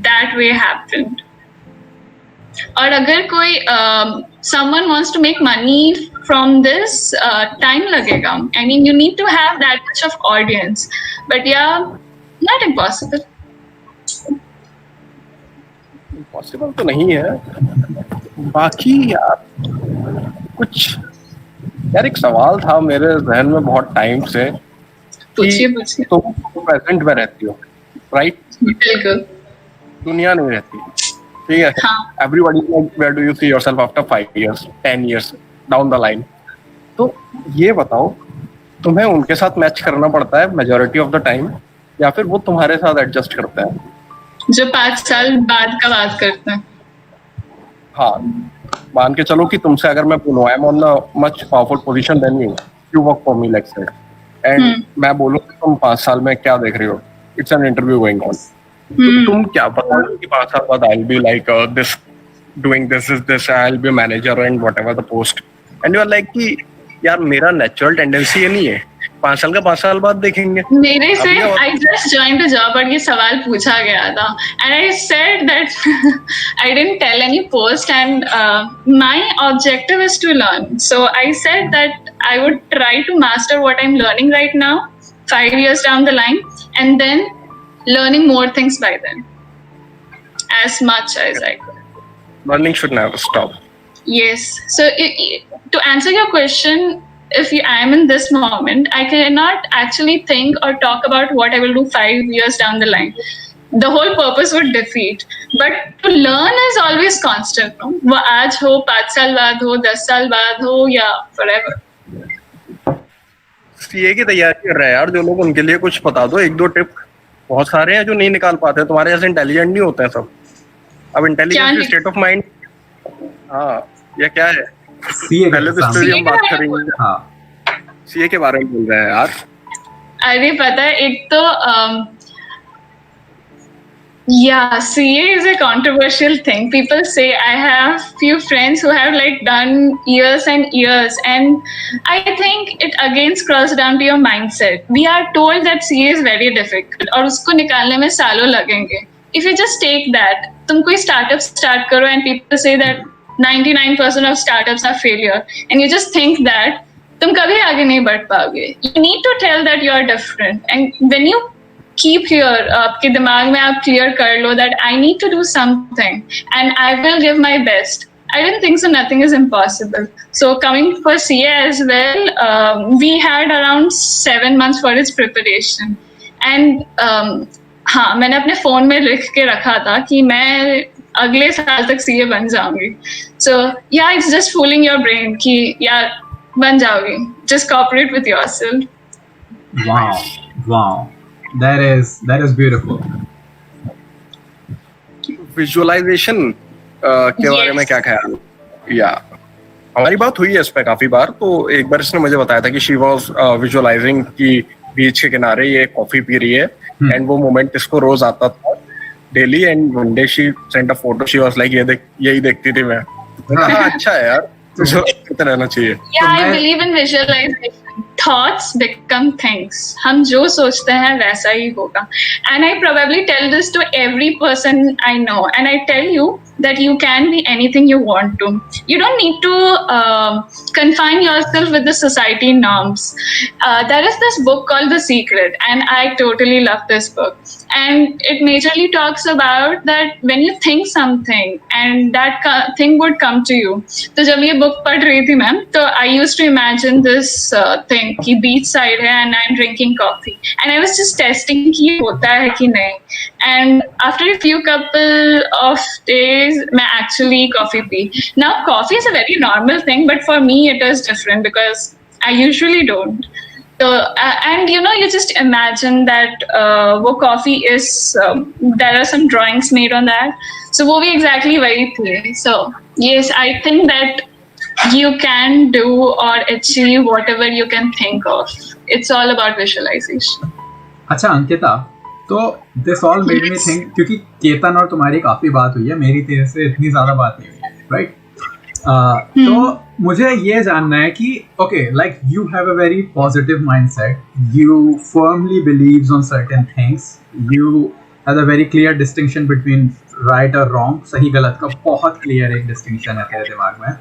that way happened. और अगर कोई someone wants to make money from this, time लगेगा. I mean, you need to have that much of audience. But yeah, not impossible. Possible तो नहीं है. बाकी यार कुछ यार एक सवाल था मेरे जहन में बहुत टाइम से. पूछिए. तुम प्रेजेंट में रहती हो, राइट? बिल्कुल. दुनिया नहीं रहती, ठीक है? हाँ. Everybody where do you see yourself after 5 years 10 years down the line. तो ये बताओ, तुम्हें उनके साथ मैच करना पड़ता है मेजॉरिटी ऑफ द टाइम, या फिर वो तुम्हारे साथ एडजस्ट करता है? जो 5 साल बाद का बात करते हैं. हाँ, मान के चलो कि तुमसे अगर मैं बोलूं I am on a much powerful position then you work for me like say, and मैं बोलूं कि तुम 5 साल में क्या देख रही हो, it's an interview going on. तो तुम क्या बताओ कि 5 साल बाद I will be like this doing this I will be manager and whatever the post, and you are like कि यार मेरा नेचुरल टेंडेंसी ये नहीं है, 5 साल का 5 साल बाद देखेंगे. मेरे से I just joined a job और ये सवाल पूछा गया था, and I said that I didn't tell any post, and my objective is to learn. So I said that I would try to master what I'm learning right now, 5 years down the line, and then learning more things by then, as much as I could. Learning should never stop. Yes. So to answer your question, if I am in this moment, I cannot actually think or talk about what I will do 5 years down the line. The whole purpose would defeat. But to learn is always constant. No? वो आज हो, 5 साल बाद हो, 10 साल बाद हो, या forever. सीए की तैयारी कर रहे हैं यार जो लोग, उनके लिए कुछ बता दो, 1-2 टिप. बहुत सारे हैं जो नहीं निकाल पाते, तुम्हारे जैसे इंटेलिजेंट नहीं होते हैं सब. अब इंटेलिजेंस स्टेट ऑफ माइंड, हाँ ये क्या है? पहले तो स्टोरी हम बात करेंगे. हाँ, सीए के बारे में बोल रहे हैं यार. अरे पता है, एक तो yeah, CA is a controversial thing. People say, I have few friends who have like done years and years, and I think it again scrolls down to your mindset. We are told that CA is very difficult और उसको निकालने में सालों लगेंगे. If you just take that, तुम कोई startup start करो and people say that 99% of startups are failure, and you just think that तुम कभी आगे नहीं बढ़ पाओगे. You need to tell that you are different, and when you keep here, आपके दिमाग में आप clear कर लो that I need to do something and I will give my best. I didn't think so. Nothing is impossible. So coming for CA as well, we had around 7 months for its preparation, and हाँ, मैंने अपने phone में लिख के रखा था कि मैं अगले साल तक CA बन जाऊंगी. So yeah, it's just fooling your brain कि यार बन जाओगी. Just cooperate with yourself. Wow. That is beautiful. Visualisation के बारे में क्या ख्याल? या हमारी बात हुई है इस पे काफी बार. तो एक बार इसने मुझे बताया था कि शी वाज विजुअलाइजिंग कि बीच के किनारे ये कॉफी पी रही है, एंड वो मोमेंट इसको रोज आता था daily, and one day she send a photo, she was like यही देखती थी मैं. हाँ, अच्छा है यार, तो रहना चाहिए. Yeah, I believe in visualization. Thoughts become things. हम जो सोचते हैं वैसा ही होगा. And I probably tell this to every person I know. And I tell you that you can be anything you want to. You don't need to confine yourself with the society norms. There is this book called The Secret, and I totally love this book. And it majorly talks about that when you think something and that thing would come to you. तो जब ये book पढ़ रही थी ma'am, तो I used to imagine this thing कि beach side है and I'm drinking coffee, and I was just testing कि ये होता है कि नहीं. And after a few couple of days, मैं actually coffee P. Now coffee is a very normal thing, but for me it is different because I usually don't. So and you know, you just imagine that वो coffee is there are some drawings made on that. So वो भी exactly वही थी. So yes, I think that you can do or achieve whatever you can think of. It's all about visualization. अच्छा अंकिता, तो this all made me think, क्योंकि केतन और तुम्हारी काफी बात हुई है, मेरी तेरे से इतनी ज्यादा बात नहीं हुई है, राइट? तो मुझे ये जानना है कि okay, like you have a very positive mindset, you firmly believes on certain things, you have a very clear distinction between right और रॉन्ग, सही गलत का बहुत क्लियर एक डिस्टिंक्शन है तेरे दिमाग में.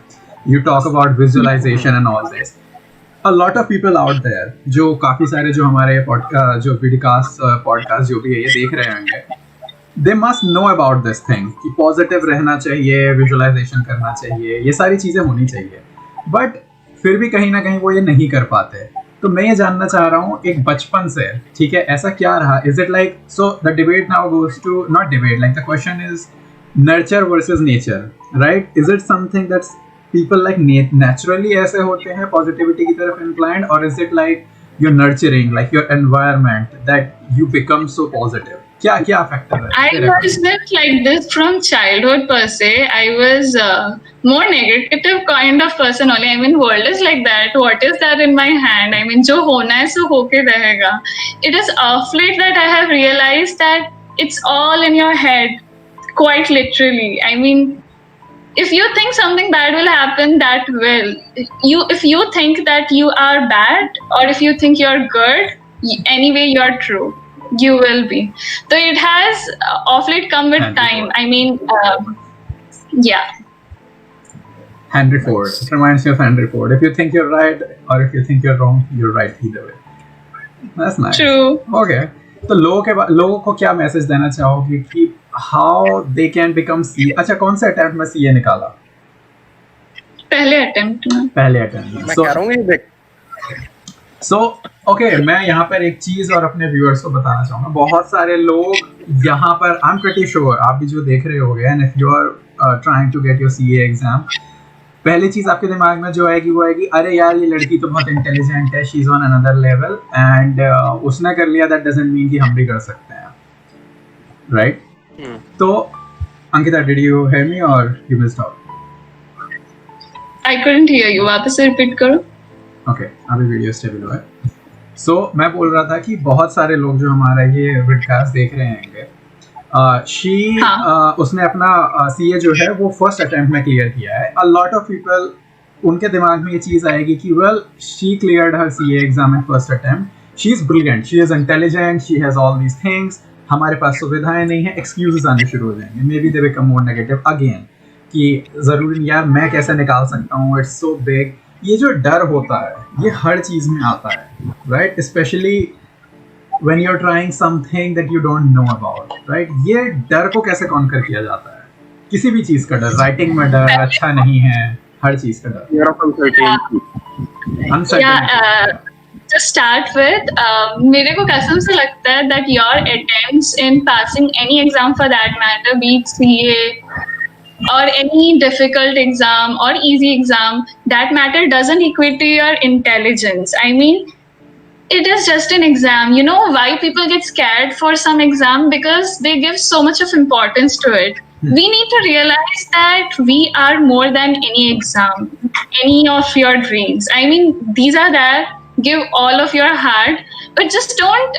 You talk about visualisation and all this. A lot of people out there जो काफी सारे जो हमारे जो पॉडकास्ट जो भी है ये देख रहे होंगे, they must know about this thing कि पॉजिटिव रहना चाहिए, विजुअलाइजेशन करना चाहिए, ये सारी चीजें होनी चाहिए, बट फिर भी कहीं ना कहीं वो ये नहीं कर पाते. तो मैं ये जानना चाह रहा हूँ एक बचपन से, ठीक है, ऐसा क्या रहा? Is it like, so the debate now goes to, not debate, like the question is nurture versus nature, right? Is it something that's people like naturally ऐसे होते हैं positivity की तरफ inclined, or is it like you're nurturing, like your environment, that you become so positive? क्या factor है? I was not like this from childhood per se. I was more negative kind of person only. I mean, world is like that. What is that in my hand? I mean, जो होना है सो होके रहेगा. It is of late that I have realized that it's all in your head, quite literally. I mean, if you think something bad will happen, that will. If you think that you are bad, or if you think you're good, anyway you're true. You will be. So it has of late come with time. I mean, yeah. Henry Ford. It reminds me of Henry Ford. If you think you're right, or if you think you're wrong, you're right either way. That's nice. True. Okay. तो लोगों को क्या message देना चाहोगे कि how they can become सी? अच्छा, कौन से अटेम्प्ट में सीए निकाला? पहले अटेम्प्ट में. मैं कह रहा हूँ ये देख. सो ओके, मैं यहाँ पर एक चीज और अपने व्यूअर्स को बताना चाहूंगा. बहुत सारे लोग यहाँ पर, आई एम प्रीटी श्योर आप भी जो देख रहे होगे, and if you are trying to get your CA exam, पहली चीज आपके दिमाग में जो आएगी वो आएगी, अरे यार ये लड़की तो बहुत इंटेलिजेंट है, she is on another level, and उसने कर लिया, दैट डजंट मीन कि हम भी कर सकते हैं, राइट? तो Ankita, did you hear me or you missed out? I couldn't hear you. वापस से रिपीट करो. ओके, अभी वीडियो स्टेबल हुआ है. सो मैं बोल रहा था कि बहुत सारे लोग जो हमारा ये विडकास्ट देख रहे होंगे, उसने अपना सीए जो है वो फर्स्ट अटेम्प्ट में क्लियर किया है. अ लॉट ऑफ पीपल, उनके दिमाग में ये चीज़ आएगी कि well, she cleared her CA exam in first attempt, she is brilliant, she is intelligent, she has all these things, हमारे पास सुविधाएं नहीं है, एक्सक्यूजेस आने शुरू हो जाएंगे. May be they become more negative again कि ज़रूरी नहीं यार, मैं कैसे निकाल सकता हूँ, इट्स सो बिग. ये जो डर होता है ये हर चीज़ में आता है, right? Specially when you're trying something that you don't know about, right? ये डर को कैसे कॉन्कर किया जाता है? किसी भी चीज का डर, राइटिंग में डर, अच्छा नहीं है, हर चीज का डर. To start with, मेरे को कसम से लगता है that your attempts in passing any exam for that matter, be it CA or any difficult exam or easy exam, that matter doesn't equate to your intelligence. I mean, it is just an exam. You know why people get scared for some exam? Because they give so much of importance to it. We need to realize that we are more than any exam, any of your dreams. I mean, these are there. Give all of your heart, but just don't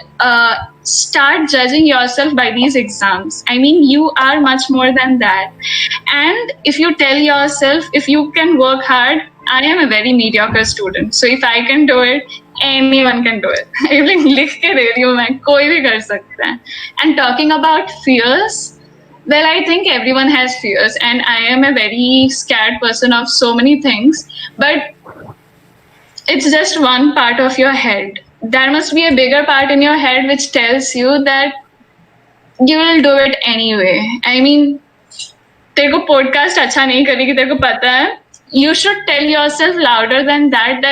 start judging yourself by these exams. I mean, you are much more than that. And if you tell yourself, if you can work hard, I am a very mediocre student. So if I can do it, anyone can do it. लिख के दे रही हूँ मैं, कोई भी कर सकता है. And talking about fears, well, I think everyone has fears, and I am a very scared person of so many things. But it's just one part of your head. There must be a bigger part in your head which tells you that you will do it anyway. I mean, तेरे को podcast अच्छा नहीं करेगी, तेरे को पता है. You should tell yourself louder than that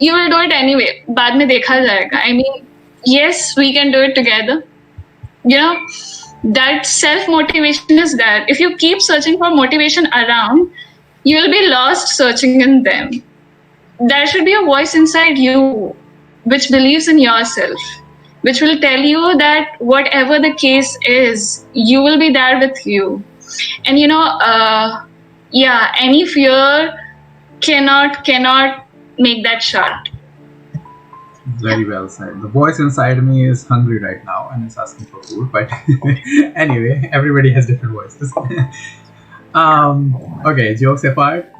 you will do it anyway. बाद में देखा जाएगा. I mean, yes, we can do it together. You know, that self-motivation is there. If you keep searching for motivation around, you will be lost searching in them. There should be a voice inside you which believes in yourself, which will tell you that whatever the case is, you will be there with you. And you know, any fear cannot make that shot. Very well said. The voice inside me is hungry right now and it's asking for food. But anyway, everybody has different voices. Okay, jokes apart.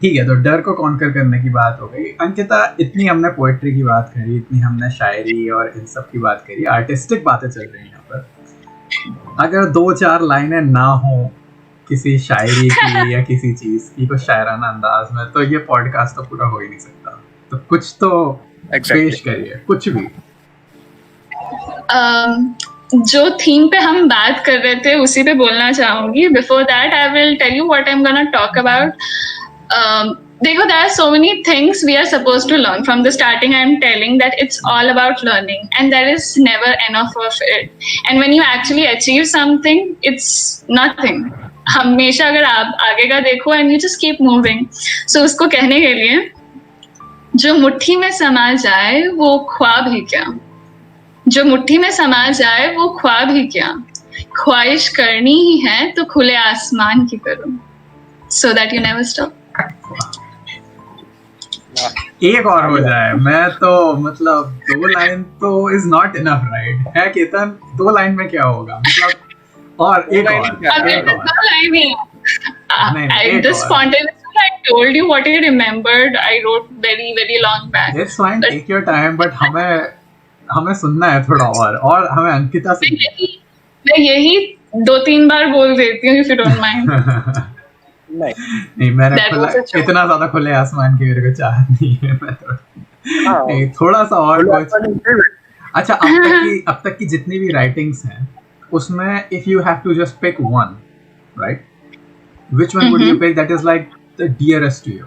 ठीक है, तो डर को conquer करने की बात हो गई. अंकिता, इतनी हमने पोएट्री की बात करी, इतनी हमने शायरी और इन सब की बात करी, आर्टिस्टिक बातें चल रही हैं यहाँ पर. अगर 2-4 लाइनें ना हो किसी शायरी की या किसी चीज की कुछ शायराना अंदाज में, तो ये पॉडकास्ट तो पूरा हो ही नहीं सकता। तो कुछ तो पेश करिए, कुछ भी। जो थीम पे हम बात कर रहे थे उसी पे बोलना चाहूंगी। Before that I will tell you what I am gonna talk about. देखो, there are so many things we are supposed to learn. From the starting I am telling that it's all about learning, and there is never enough of it. And when you actually achieve something, it's nothing. हमेशा अगर आप आगे का देखो and you just keep moving. So उसको कहने के लिए, जो मुट्ठी में समा जाए वो ख्वाब ही क्या, जो मुट्ठी में समा जाए वो ख्वाब ही क्या, ख्वाहिश करनी ही है तो खुले आसमान की करो, so that you never stop. एक और हो जाए, मैं तो मतलब 2 लाइन तो इज नॉट इनफ, राइट? है केतन, 2 लाइन में क्या होगा मतलब? और एक और, I just spontaneously I told you what I remembered. I wrote very long back. It's fine, take your time, but हमें सुनना है थोड़ा और हमें अंकिता से मैं यही 2-3 बार बोल देती हूँ, if you don't mind. नहीं, मैंने इतना ज्यादा खुले आसमान की मेरे को चाहत नहीं है। मैं नहीं, थोड़ा सा और कुछ। अच्छा, अब तक की जितनी भी राइटिंग्स हैं उसमें if you have to just pick one, right, which one would you pick that is like the dearest to you?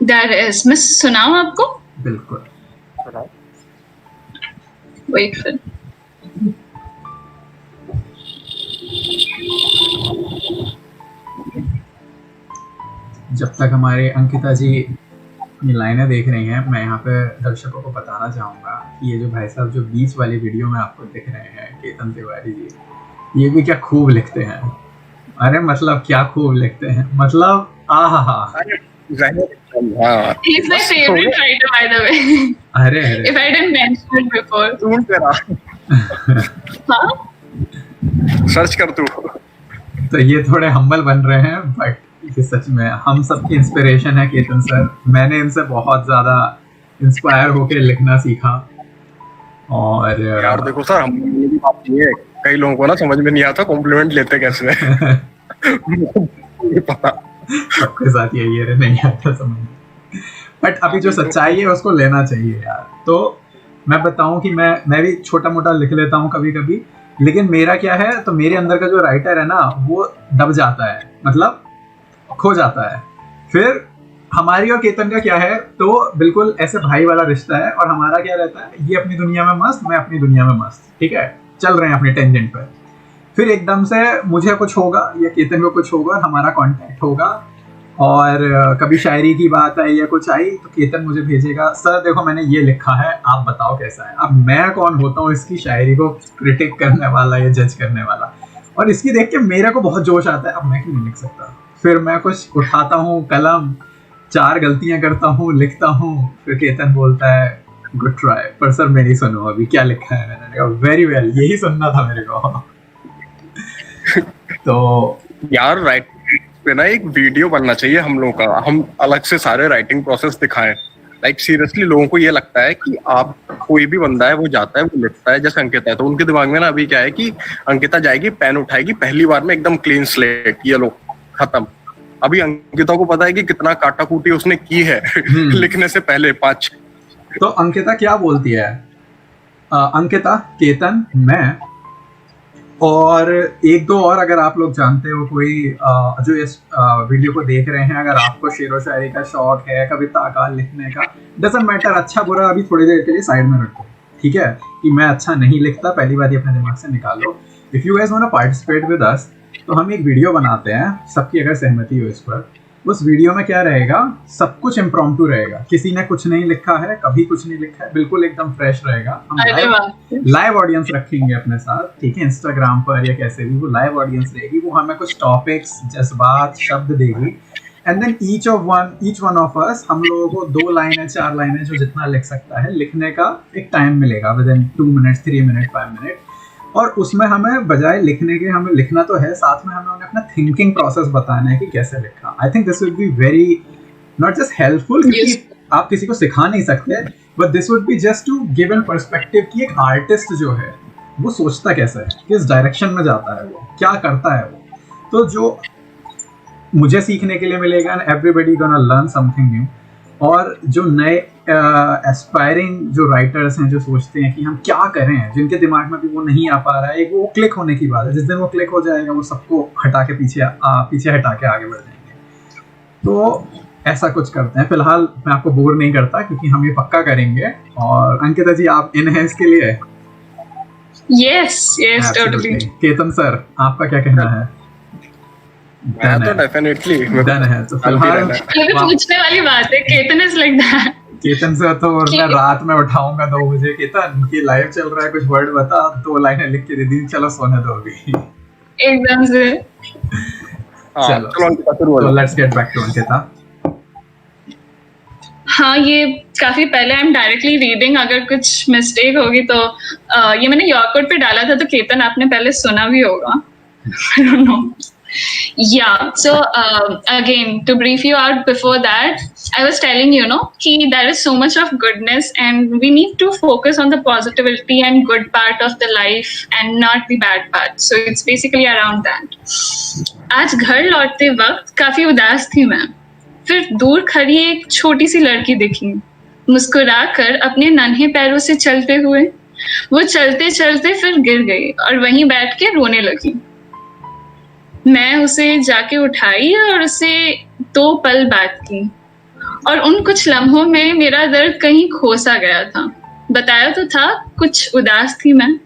That is, मैं सुनाऊं आपको? बिल्कुल। वेट फिर जब तक हमारे अंकिता जी ये लाइनें देख रही हैं, मैं यहाँ पे दर्शकों को बताना चाहूँगा कि ये जो भाई साहब जो बीच वाली वीडियो में आपको दिख रहे हैं, केतन तिवारी जी, ये भी क्या खूब लिखते हैं। अरे मतलब क्या खूब लिखते हैं, मतलब आहा। He's my favorite writer, by the way. अरे If I didn't mention it before. हाँ? सर्च कर तू। तो ये थोड़े हम्बल बन रहे हैं, बट ये सच में हम सबकी इंस्पिरेशन है केतन सर। मैंने इनसे बहुत ज्यादा इंस्पायर होकर लिखना सीखा। और यार देखो सर, हम ये बात नहीं है, कई लोगों को ना समझ में नहीं आता कॉम्प्लीमेंट लेते कैसे हैं। ये पता सबके साथ यही है, नहीं आता समझ। बट अभी जो सच्चाई है उसको लेना चाहिए यार। तो मैं बताऊं कि मैं भी छोटा मोटा लिख लेता हूँ कभी कभी, लेकिन मेरा क्या है, तो मेरे अंदर का जो राइटर है ना वो दब जाता है, मतलब खो जाता है। फिर हमारी और केतन का क्या है, तो बिल्कुल ऐसे भाई वाला रिश्ता है। और हमारा क्या रहता है, ये अपनी दुनिया में मस्त, मैं अपनी दुनिया में मस्त, ठीक है, चल रहे हैं अपने टेंजेंट पर। फिर एकदम से मुझे कुछ होगा या केतन को कुछ होगा और हमारा कांटेक्ट होगा, और कभी शायरी की बात आई या कुछ आई तो केतन मुझे भेजेगा, सर देखो मैंने ये लिखा है, आप बताओ कैसा है। अब मैं कौन होता हूँ इसकी शायरी को क्रिटिक करने वाला या जज करने वाला, और इसकी देख के मेरे को बहुत जोश आता है, अब मैं क्यों नहीं लिख सकता। फिर मैं कुछ उठाता हूँ कलम, 4 गलतियां करता हूँ, लिखता हूँ, फिर केतन बोलता है गुड ट्राई, पर सर मेरी सुनो अभी क्या लिखा है। मैंने कहा वेरी वेल, यही सुनना था मेरे को। तो यार राइटिंग पे ना एक वीडियो बनना चाहिए हम लोगों का, हम अलग से सारे राइटिंग प्रोसेस दिखाएं। लाइक सीरियसली लोगों को ये लगता है कि आप कोई भी बंदा है वो जाता है वो लिखता है, जैसे अंकिता है, तो उनके दिमाग में ना अभी क्या है कि अंकिता जाएगी पेन उठाएगी पहली बार में एकदम क्लीन स्लेट, ये लो खत्म। अभी अंकिता को पता है कि कितना काटाकूटी उसने की है लिखने से पहले 5। तो अंकिता क्या बोलती है, अंकिता, केतन, मैं और 1-2 और अगर आप लोग जानते हो कोई जो इस वीडियो को देख रहे हैं, अगर आपको शेर व शायरी का शौक है, कविता आकार लिखने का, डजंट मैटर, अच्छा बुरा अभी थोड़ी देर के लिए साइड में रखो, ठीक है, कि मैं अच्छा नहीं लिखता, पहली बात ये अपने दिमाग से निकालो। If you guys want to participate with us, तो हम एक वीडियो बनाते हैं, सबकी अगर सहमति हो इस पर। उस वीडियो में क्या रहेगा, सब कुछ इम्प्रॉम्प्टू रहेगा, किसी ने कुछ नहीं लिखा है, कभी कुछ नहीं लिखा है, बिल्कुल एकदम फ्रेश रहेगा। हम लाइव ऑडियंस रखेंगे अपने साथ, ठीक है, इंस्टाग्राम पर या कैसे भी, वो लाइव ऑडियंस रहेगी, वो हमें कुछ टॉपिक्स, जज्बात, शब्द देगी, and then each one of us, हम लोगों को 2 लाइनें 4 लाइनें जो जितना लिख सकता है लिखने का एक टाइम मिलेगा, with in 2 minutes, 3 minute, 5 minute. और उसमें हमें बजाय लिखने के, हमें लिखना तो है, साथ में हमें अपना थिंकिंग प्रोसेस बताना है कि कैसे लिखा। I think this would be very not just helpful, क्योंकि आप किसी को सिखा नहीं सकते, but this would be just to give an perspective कि एक आर्टिस्ट जो है वो सोचता कैसा है, किस डायरेक्शन में जाता है, वो क्या करता है वो। तो जो मुझे सीखने के लिए मिलेगा, and everybody gonna learn something new. और जो नए एस्पायरिंग जो राइटर्स हैं, जो सोचते हैं कि हम क्या करें, जिनके दिमाग में भी वो नहीं आ पा रहा है, एक वो क्लिक होने की बात है। जिस दिन वो क्लिक हो जाएगा, वो सबको हटा के पीछे हटा के आगे बढ़ जाएंगे। तो ऐसा कुछ करते हैं। फिलहाल मैं आपको बोर नहीं करता, क्योंकि हम ये पक्का करेंगे। और अंकिता जी, आप इन हैं इसके लिए? Yes totally. केतन सर, आपका क्या कहना है? मैं तो डेफिनेटली डन है। तो फिलहाल ये भी पूछने वाली बात है, Ketan is like that. Ketan से तो मैं रात में उठाऊंगा 2 बजे, केतन ये लाइव चल रहा है, कुछ वर्ड बता, 2 लाइनें लिख के दे दी, चलो सोने दो अभी। एकदम से। चलो तो let's get back to Ankita. हाँ, ये काफी पहले, आई एम डायरेक्टली रीडिंग, अगर कुछ मिस्टेक होगी तो ये मैंने यॉर्कोड पे डाला था, तो केतन आपने पहले सुना भी होगा। I don't know. Yeah, so again, to brief you out before that, I was telling कि there is so much of goodness and we need to focus on the positivity and good part of the life and not the bad part. So it's basically around that. आज घर लौटते वक्त काफी उदास थी मैं। फिर दूर खड़ी एक छोटी सी लड़की दिखी, मुस्कुराकर अपने नन्हे पैरों से चलते हुए। वो चलते चलते फिर गिर गई और वहीं बैठ के रोने लगी। मैं उसे जाके उठाई और उसे 2 पल बात की, और उन कुछ लम्हों में मेरा दर्द कहीं खोसा गया था। बताया तो था कुछ उदास थी मैं।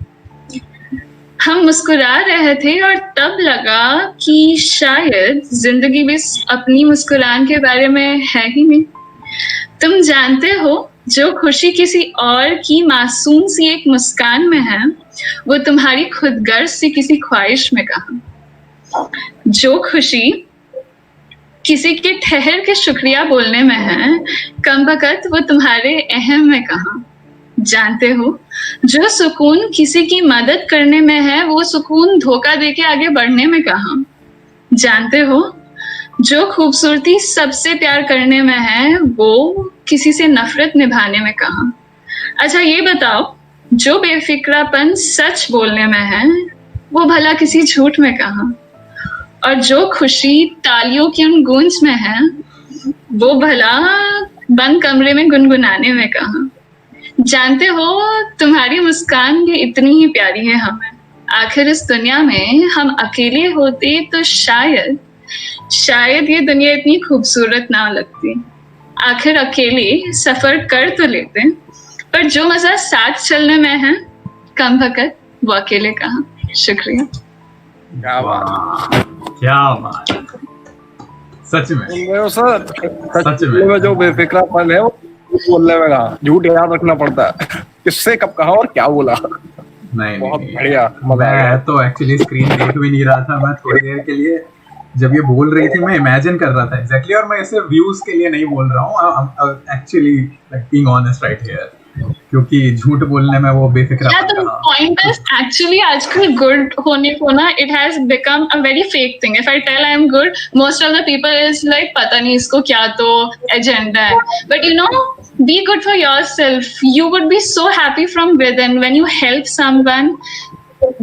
हम मुस्कुरा रहे थे और तब लगा कि शायद जिंदगी भी अपनी मुस्कुरान के बारे में है ही नहीं। तुम जानते हो, जो खुशी किसी और की मासूम सी एक मुस्कान में है, वो तुम्हारी खुदगर्ज सी किसी ख्वाहिश में कहाँ। जो खुशी किसी के ठहर के शुक्रिया बोलने में है, कमबख्त वो तुम्हारे अहम में कहाँ। जानते हो, जो सुकून किसी की मदद करने में है, वो सुकून धोखा देके आगे बढ़ने में कहाँ। जानते हो, जो खूबसूरती सबसे प्यार करने में है, वो किसी से नफरत निभाने में कहाँ। अच्छा ये बताओ, जो बेफिक्रापन सच बोलने में है, वो भला किसी झूठ में कहाँ। और जो खुशी तालियों की उन गूंज में है, वो भला बंद कमरे में गुनगुनाने में कहाँ। जानते हो, तुम्हारी मुस्कान भी इतनी ही प्यारी है हमें। आखिर इस दुनिया में हम अकेले होते तो शायद ये दुनिया इतनी खूबसूरत ना लगती। आखिर अकेले सफर कर तो लेते, पर जो मजा साथ चलने में है, कमबख्त वो अकेले कहाँ। शुक्रिया। क्या बात, क्या बात, सच में सच में जो बेफिक्रापन है, वो बोलने में कहा, झूठ याद रखना पड़ता है, किससे कब कहा और क्या बोला। नहीं बहुत बढ़िया, मजा आया। मैं तो एक्चुअली स्क्रीन देख भी नहीं रहा था। मैं थोड़ी देर के लिए जब ये बोल रही थी, मैं इमेजिन कर रहा था एग्जैक्टली, और मैं इसे व्यूज के लिए नहीं बोल रहा हूँ, actually being honest right here, क्योंकि झूठ बोलने में वो बेफिक्र। पॉइंट इज एक्चुअली आजकल गुड होने को ना, it has become a very fake thing. If I tell I am good, most of the people is like पता नहीं इसको क्या तो एजेंडा है। But you know, be good for yourself. You would be so happy from within when you help someone.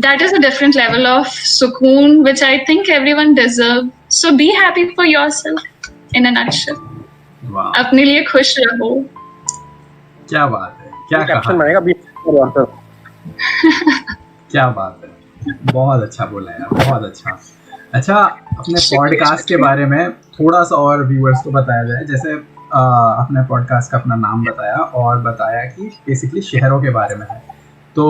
That is a different level of sukoon, which I think everyone deserves. So be happy for yourself in a nutshell. वाह, अपने लिए खुश रहो। क्या बात है, क्या caption कहा, बनेगा क्या बात है, बहुत अच्छा बोला यार, बहुत अच्छा। अच्छा, अपने पॉडकास्ट के बारे में थोड़ा सा और व्यूअर्स को बताया जाए। जैसे अपने पॉडकास्ट का अपना नाम बताया और बताया कि बेसिकली शहरों के बारे में है। तो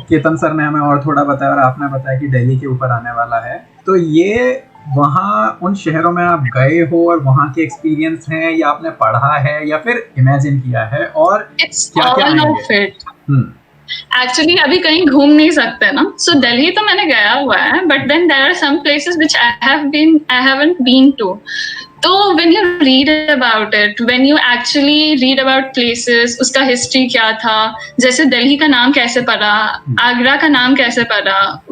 केतन सर ने हमें और थोड़ा बताया और आपने बताया कि दिल्ली के ऊपर आने वाला है। तो ये वहाँ उन शहरों में आप गए हो और वहाँ के एक्सपीरियंस हैं, या आपने पढ़ा है या फिर इमेजिन किया है, और क्या क्या आएंगे? एक्चुअली अभी कहीं घूम नहीं सकते ना, सो दिल्ली तो मैंने गया हुआ है, but then there are some places which I haven't been to. तो when you read about it, when you actually read about places, उसका हिस्ट्री क्या था, जैसे दिल्ली का नाम कैसे पड़ा, आगरा का नाम कैसे पड़ा,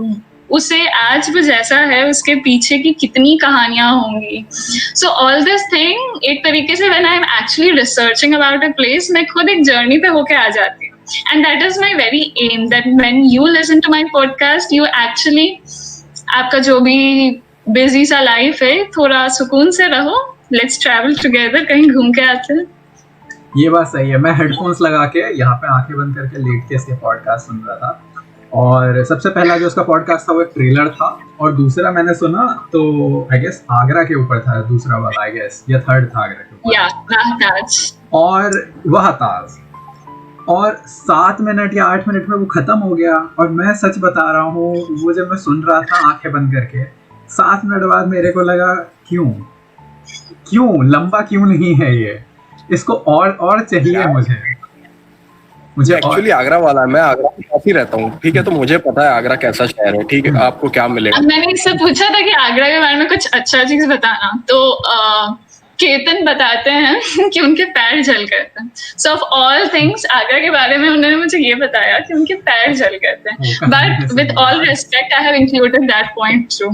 उसे आज वो जैसा है उसके पीछे की कितनी कहानियां होंगी। सो ऑल दिस थिंग एक तरीके से when I am actually researching about a place, मैं खुद एक जर्नी पे होके आ जाती हूँ। And that is my very aim, that when you listen to my podcast, you actually, आपका जो भी बिजी सा लाइफ है, थोड़ा सुकून से रहो, लेट्स ट्रैवल टुगेदर, कहीं घूम के आते हैं। ये बात सही है। मैं हेडफोन्स लगा के यहाँ पे आंखें बंद करके लेट के इसके पॉडकास्ट सुन रहा था, और सबसे पहला जो उसका पॉडकास्ट था वो एक ट्रेलर था, और दूसरा मैंने सुना तो आई गेस आगरा के ऊपर था, दूसरा वाला आई गेस, या थर्ड था आगरा के ऊपर, या ताज, और वह ताज, और 7 मिनट या 8 मिनट में वो खत्म हो गया। और मैं सच बता रहा हूँ, वो जब मैं सुन रहा था आंखें बंद करके, 7 मिनट बाद मेरे को लगा क्यों लंबा क्यों नहीं है ये, इसको और चाहिए मुझे एक्चुअली आगरा वाला है, मैं आगरा में काफी रहता हूँ, ठीक है, तो मुझे पता है आगरा कैसा शहर है, ठीक है, आपको क्या मिलेगा। मैंने इससे पूछा था कि आगरा के बारे में कुछ अच्छा चीज बताना, तो केतन बताते हैं कि उनके पैर जल गए थे। सो ऑफ ऑल थिंग्स आगरा के बारे में उन्होंने मुझे ये बताया कि उनके पैर जल गए थे, but with all respect I have included that point two.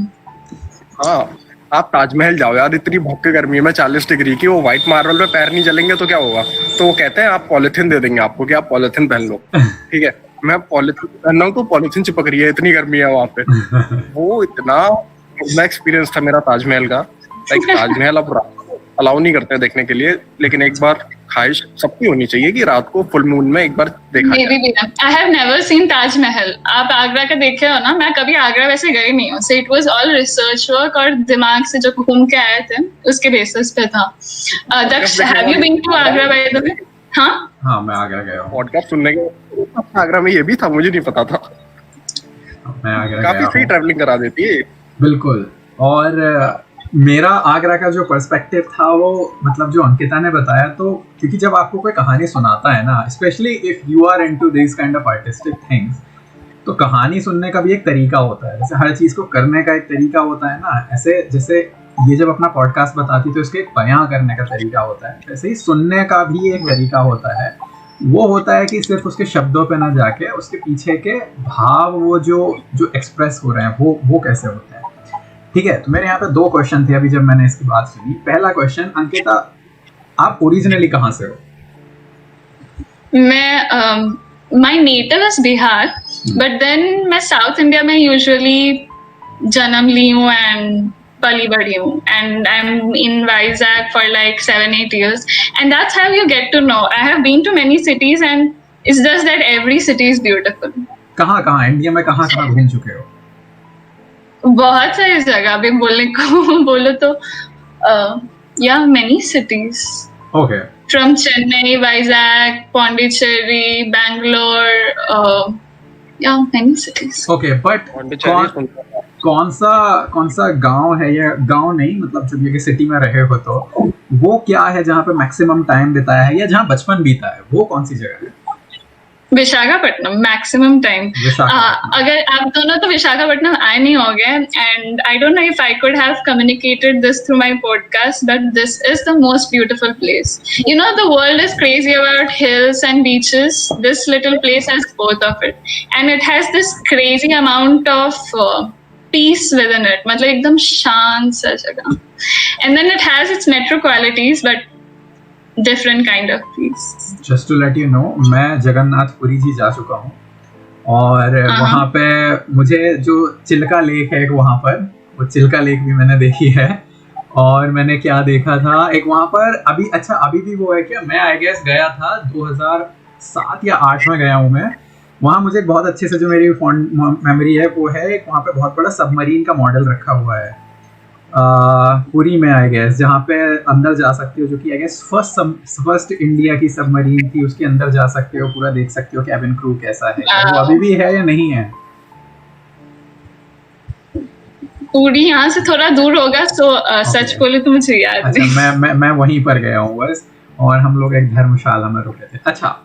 हाँ, आप ताजमहल जाओ यार, इतनी भक्के गर्मी में 40 डिग्री की, वो व्हाइट मार्बल पे पैर नहीं जलेंगे तो क्या होगा। तो वो कहते हैं आप पॉलिथीन दे देंगे आपको कि आप पॉलिथीन पहन लो, ठीक है, मैं पॉलिथीन पहन रहा हूँ तो पॉलिथीन चिपक रही है, इतनी गर्मी है वहां पे। वो इतना एक्सपीरियंस था मेरा ताजमहल का। ताजमहल अब अलाउ नहीं करते हैं देखने के लिए, लेकिन एक बार ख्वाहिश सबकी होनी चाहिए कि रात को फुल मून में एक बार देखा जाए। I have never seen Taj Mahal. आप आगरा का देखे हो ना, मैं कभी आगरा वैसे गई नहीं हूँ, so it was all research work और दिमाग से जो घूम के आए थे उसके बेसिस पे था। Daksh, have you been to Agra by the way? हाँ, मैं आगरा गया हूँ। पॉडकास्ट सुनने के आगरा में ये भी था, मुझे नहीं पता था। मैं आगरा काफी सही ट्रैवलिंग करा देती है बिल्कुल। और मेरा आगरा का जो पर्सपेक्टिव था वो, मतलब जो अंकिता ने बताया, तो क्योंकि जब आपको कोई कहानी सुनाता है ना, specially if you are into this kind of artistic things, तो कहानी सुनने का भी एक तरीका होता है। जैसे हर चीज को करने का एक तरीका होता है ना, ऐसे जैसे ये जब अपना पॉडकास्ट बताती तो इसके एक बयां करने का तरीका होता है, वैसे ही सुनने का भी एक तरीका होता है। वो होता है कि सिर्फ उसके शब्दों पे ना जाके उसके पीछे के भाव, वो जो एक्सप्रेस हो रहे हैं वो कैसे होते हैं। ठीक है, तो मेरे यहाँ पे 2 क्वेश्चन थे अभी जब मैंने इसकी बात सुनी। पहला क्वेश्चन, अंकिता आप ओरिजिनली कहाँ से हो? मैं my native is Bihar, but then मैं साउथ इंडिया में यूजुअली जन्म ली हूँ एंड पली बड़ी हूँ, and I am in Vizag for like 7-8 years, and that's how you get to know. I have been to many cities and it's just that every city is beautiful. कहाँ India में कहाँ घूम चुके हो? बहुत सारी जगह, अभी बोलने को बोलो तो या many cities. Okay. From Chennai, Vizag, Pondicherry, Bangalore, या मेनी सिटीज। ओके, बट कौन सा गांव है, या गांव नहीं, मतलब जब ये सिटी में रहे हो तो वो क्या है जहाँ पे मैक्सिमम टाइम बिताया है, या जहाँ बचपन बीता है, वो कौन सी जगह है? Visakhapatnam maximum time. अगर आप दोनों तो विशाखापट्टनम आए नहीं होंगे, and I don't know if I could have communicated this through my podcast, but this is the most beautiful place. You know, the world is crazy about hills and beaches, this little place has both of it, and it has this crazy amount of peace with in it, मतलब एकदम शांत सा जगह, and then it has its metro qualities but different kind of peace. Just to let you know, मैं जगन्नाथपुरी जी जा चुका हूँ, और वहाँ पे मुझे जो चिल्का लेक है वहाँ पर, वो चिल्का लेक भी मैंने देखी है। और मैंने क्या देखा था, एक वहाँ पर अभी भी वो है क्या, मैं आई गेस गया था 2007 या 2008 में गया हूँ मैं। वहाँ मुझे बहुत अच्छे से, जो मेरी फॉन्ड मेमोरी है वो है, वहाँ पे बहुत बड़ा सबमरीन का मॉडल रखा हुआ है पुरी में आई गेस, जहाँ पे अंदर जा सकते हो, जो कि आई गेस फर्स्ट इंडिया की सबमरीन थी, उसके अंदर जा सकते हो, पूरा देख सकते हो कैबिन क्रू कैसा है। वो अभी भी है या नहीं है? पुरी यहाँ से थोड़ा दूर होगा, तो सच बोले तो मुझे याद नहीं। अच्छा, मैं वहीं पर गया हूँ बस, और हम लोग एक धर्मशाला में रुके थे। अच्छा,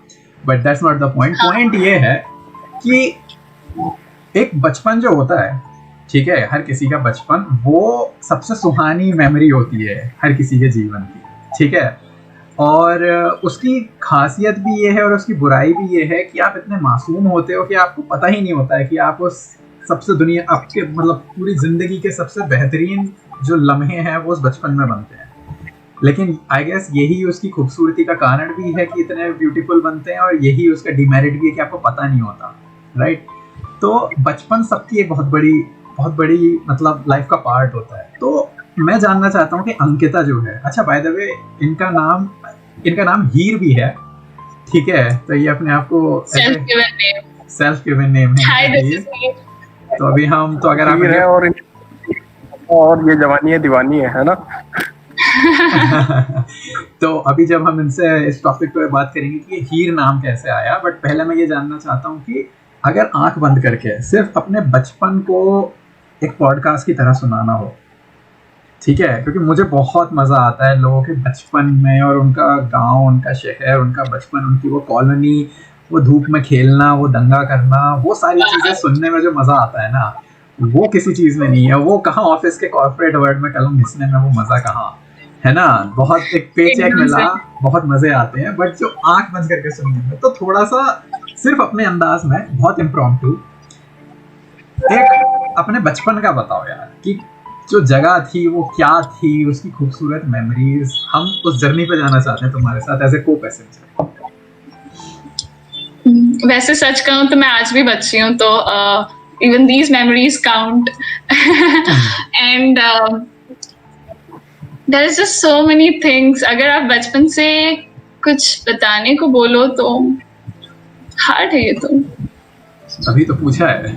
but that's not the point. Point ये है कि एक बचपन जो होता है, ठीक है, हर किसी का बचपन वो सबसे सुहानी मेमोरी होती है हर किसी के जीवन की, ठीक है। और उसकी खासियत भी ये है और उसकी बुराई भी ये है कि आप इतने मासूम होते हो कि आपको पता ही नहीं होता है कि आप उस सबसे दुनिया, आपके मतलब पूरी जिंदगी के सबसे बेहतरीन जो लम्हे हैं वो उस बचपन में बनते हैं। लेकिन आई गेस यही उसकी खूबसूरती का कारण भी है कि इतने ब्यूटीफुल बनते हैं, और यही उसका डिमेरिट भी है कि आपको पता नहीं होता, राइट? तो बचपन सबकी एक बहुत बड़ी मतलब लाइफ का पार्ट होता है। तो मैं जानना चाहता हूँ कि अंकिता जो है, अच्छा बाय द वे इनका नाम हीर भी है, ठीक है? तो ये अपने आप को सेल्फ गिवन नेम है हीर। तो अभी हम तो अगर आप है और ये जवानी है दीवानी है ना? तो अभी जब हम इनसे इस टॉपिक पे बात करेंगे कि हीर नाम कैसे आया, बट पहले मैं ये जानना चाहता हूँ कि अगर आंख बंद करके सिर्फ अपने बचपन को एक पॉडकास्ट की तरह सुनाना हो, ठीक है? क्योंकि मुझे बहुत मजा आता है लोगों के बचपन में, और उनका गांव, उनका शहर, उनका बचपन, उनकी वो कॉलोनी, वो धूप में खेलना, वो दंगा करना, वो सारी चीजें सुनने में जो मजा आता है ना, वो किसी चीज में नहीं है। वो कहाँ ऑफिस के कॉर्पोरेट वर्ल्ड में कलम घिसने में वो मजा कहाँ है ना? बहुत एक पेचेक मिला, बहुत मजे आते हैं, बट जो आंख बंद करके सुनने में, तो थोड़ा सा सिर्फ अपने अंदाज में, बहुत इम्प्रॉम्प्टू, एक अपने बचपन का बताओ यार, कि जो जगह थी वो क्या थी, उसकी खूबसूरत मेमोरीज। हम उस जर्नी पे जाना चाहते हैं तुम्हारे साथ एज ए को पैसेंजर। वैसे सच कहूँ तो मैं आज भी बच्ची हूँ, तो even these memories count. And there is just so many things. अगर आप बचपन से कुछ बताने को बोलो तो हार्ड है ये तो। अभी तो पूछा है।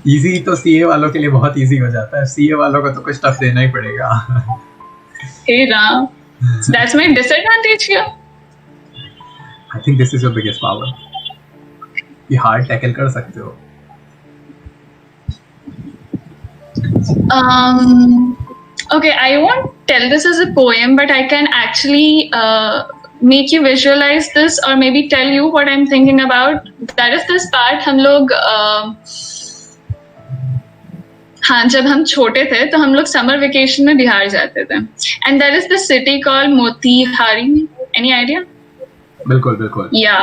इजी तो सीए वालों के लिए बहुत इजी हो जाता है, सीए वालों को तो कुछ टफ देना ही पड़ेगा। हे Ram, that's my disadvantage here. I think this is your biggest power, कि हार्ड टैकल कर सकते हो। Okay, I won't tell this as a poem, but I can actually make you visualize this, or maybe tell you what I'm thinking about. That is this part. हम लोग हाँ, जब हम छोटे थे तो हम लोग समर वेकेशन में बिहार जाते थे, and there is the city called Motihari. Any idea? बिल्कुल बिल्कुल। या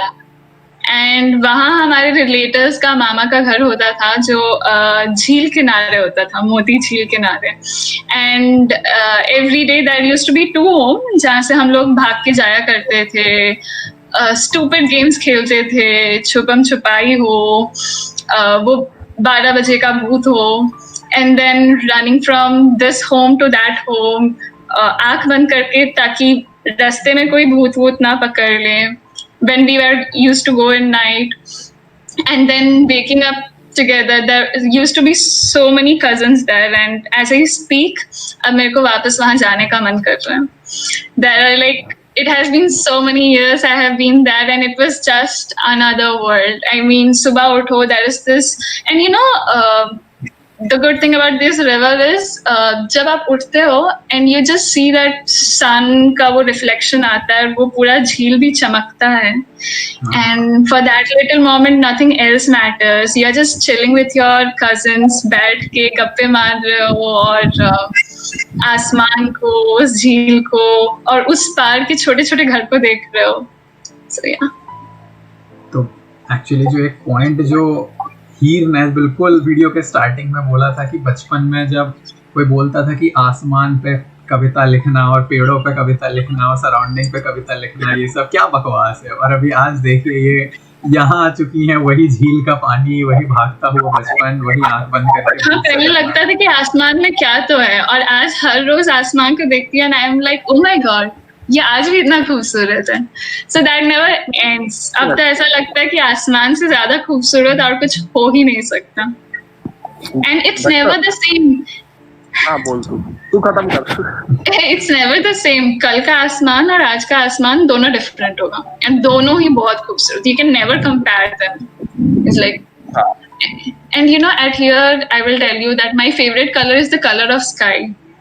एंड वहाँ हमारे रिलेटिव्स का मामा का घर होता था, जो झील किनारे होता था, मोती झील किनारे। And every day there used to be 2 home, जहाँ से हम लोग भाग के जाया करते थे, स्टूपिड गेम्स खेलते थे, छुपम छुपाई हो, वो 12 बजे का भूत हो, and then running from this home to that home, आंख बंद करके ताकि रास्ते में कोई भूत वूत ना पकड़ ले, when we were used to go in night, and then waking up together. There used to be so many cousins there, and as I speak, अब मेरे को वापस वहाँ जाने का मन कर रहा है। There are like, it has been so many years I have been there, and it was just another world. I mean, सुबह उठो, there is this, and you know, the good thing about this river is जब आप उठते हो and you just see that sun का वो reflection आता है, वो पूरा झील भी चमकता है, and for that little moment nothing else matters. You are just chilling with your cousins, बैठ के गप्पे मार रहे हो, और आसमान को, उस झील को, और उस पार के छोटे छोटे घर को देख रहे हो। So yeah. तो एक्चुअली जो एक पॉइंट जो हीर ने बिल्कुल वीडियो के स्टार्टिंग में बोला था, कि बचपन में जब कोई बोलता था कि आसमान पे कविता लिखना और पेड़ों पे कविता लिखना और सराउंडिंग पे कविता लिखना, ये सब क्या बकवास है। और अभी आज देखिए ये यहाँ आ चुकी हैं, वही झील का पानी, वही भागता हुआ बचपन, वही आंख बंद करके। हाँ, पहले लगता था कि आसमान में क्या तो है, और आज हर रोज आसमान को देखती है, I am like, oh my God, ये आज भी इतना खूबसूरत है। So that never ends. अब तो ऐसा लगता है कि आसमान से ज्यादा खूबसूरत और कुछ हो ही नहीं सकता, and it's never the same. हाँ बोल, तू खत्म कर। It's never the same. कल का आसमान और आज का आसमान दोनों डिफरेंट होगा, एंड दोनों ही बहुत खूबसूरत। You can never compare them. It's like, and you know, at here I will tell you that my favorite color is the color of sky.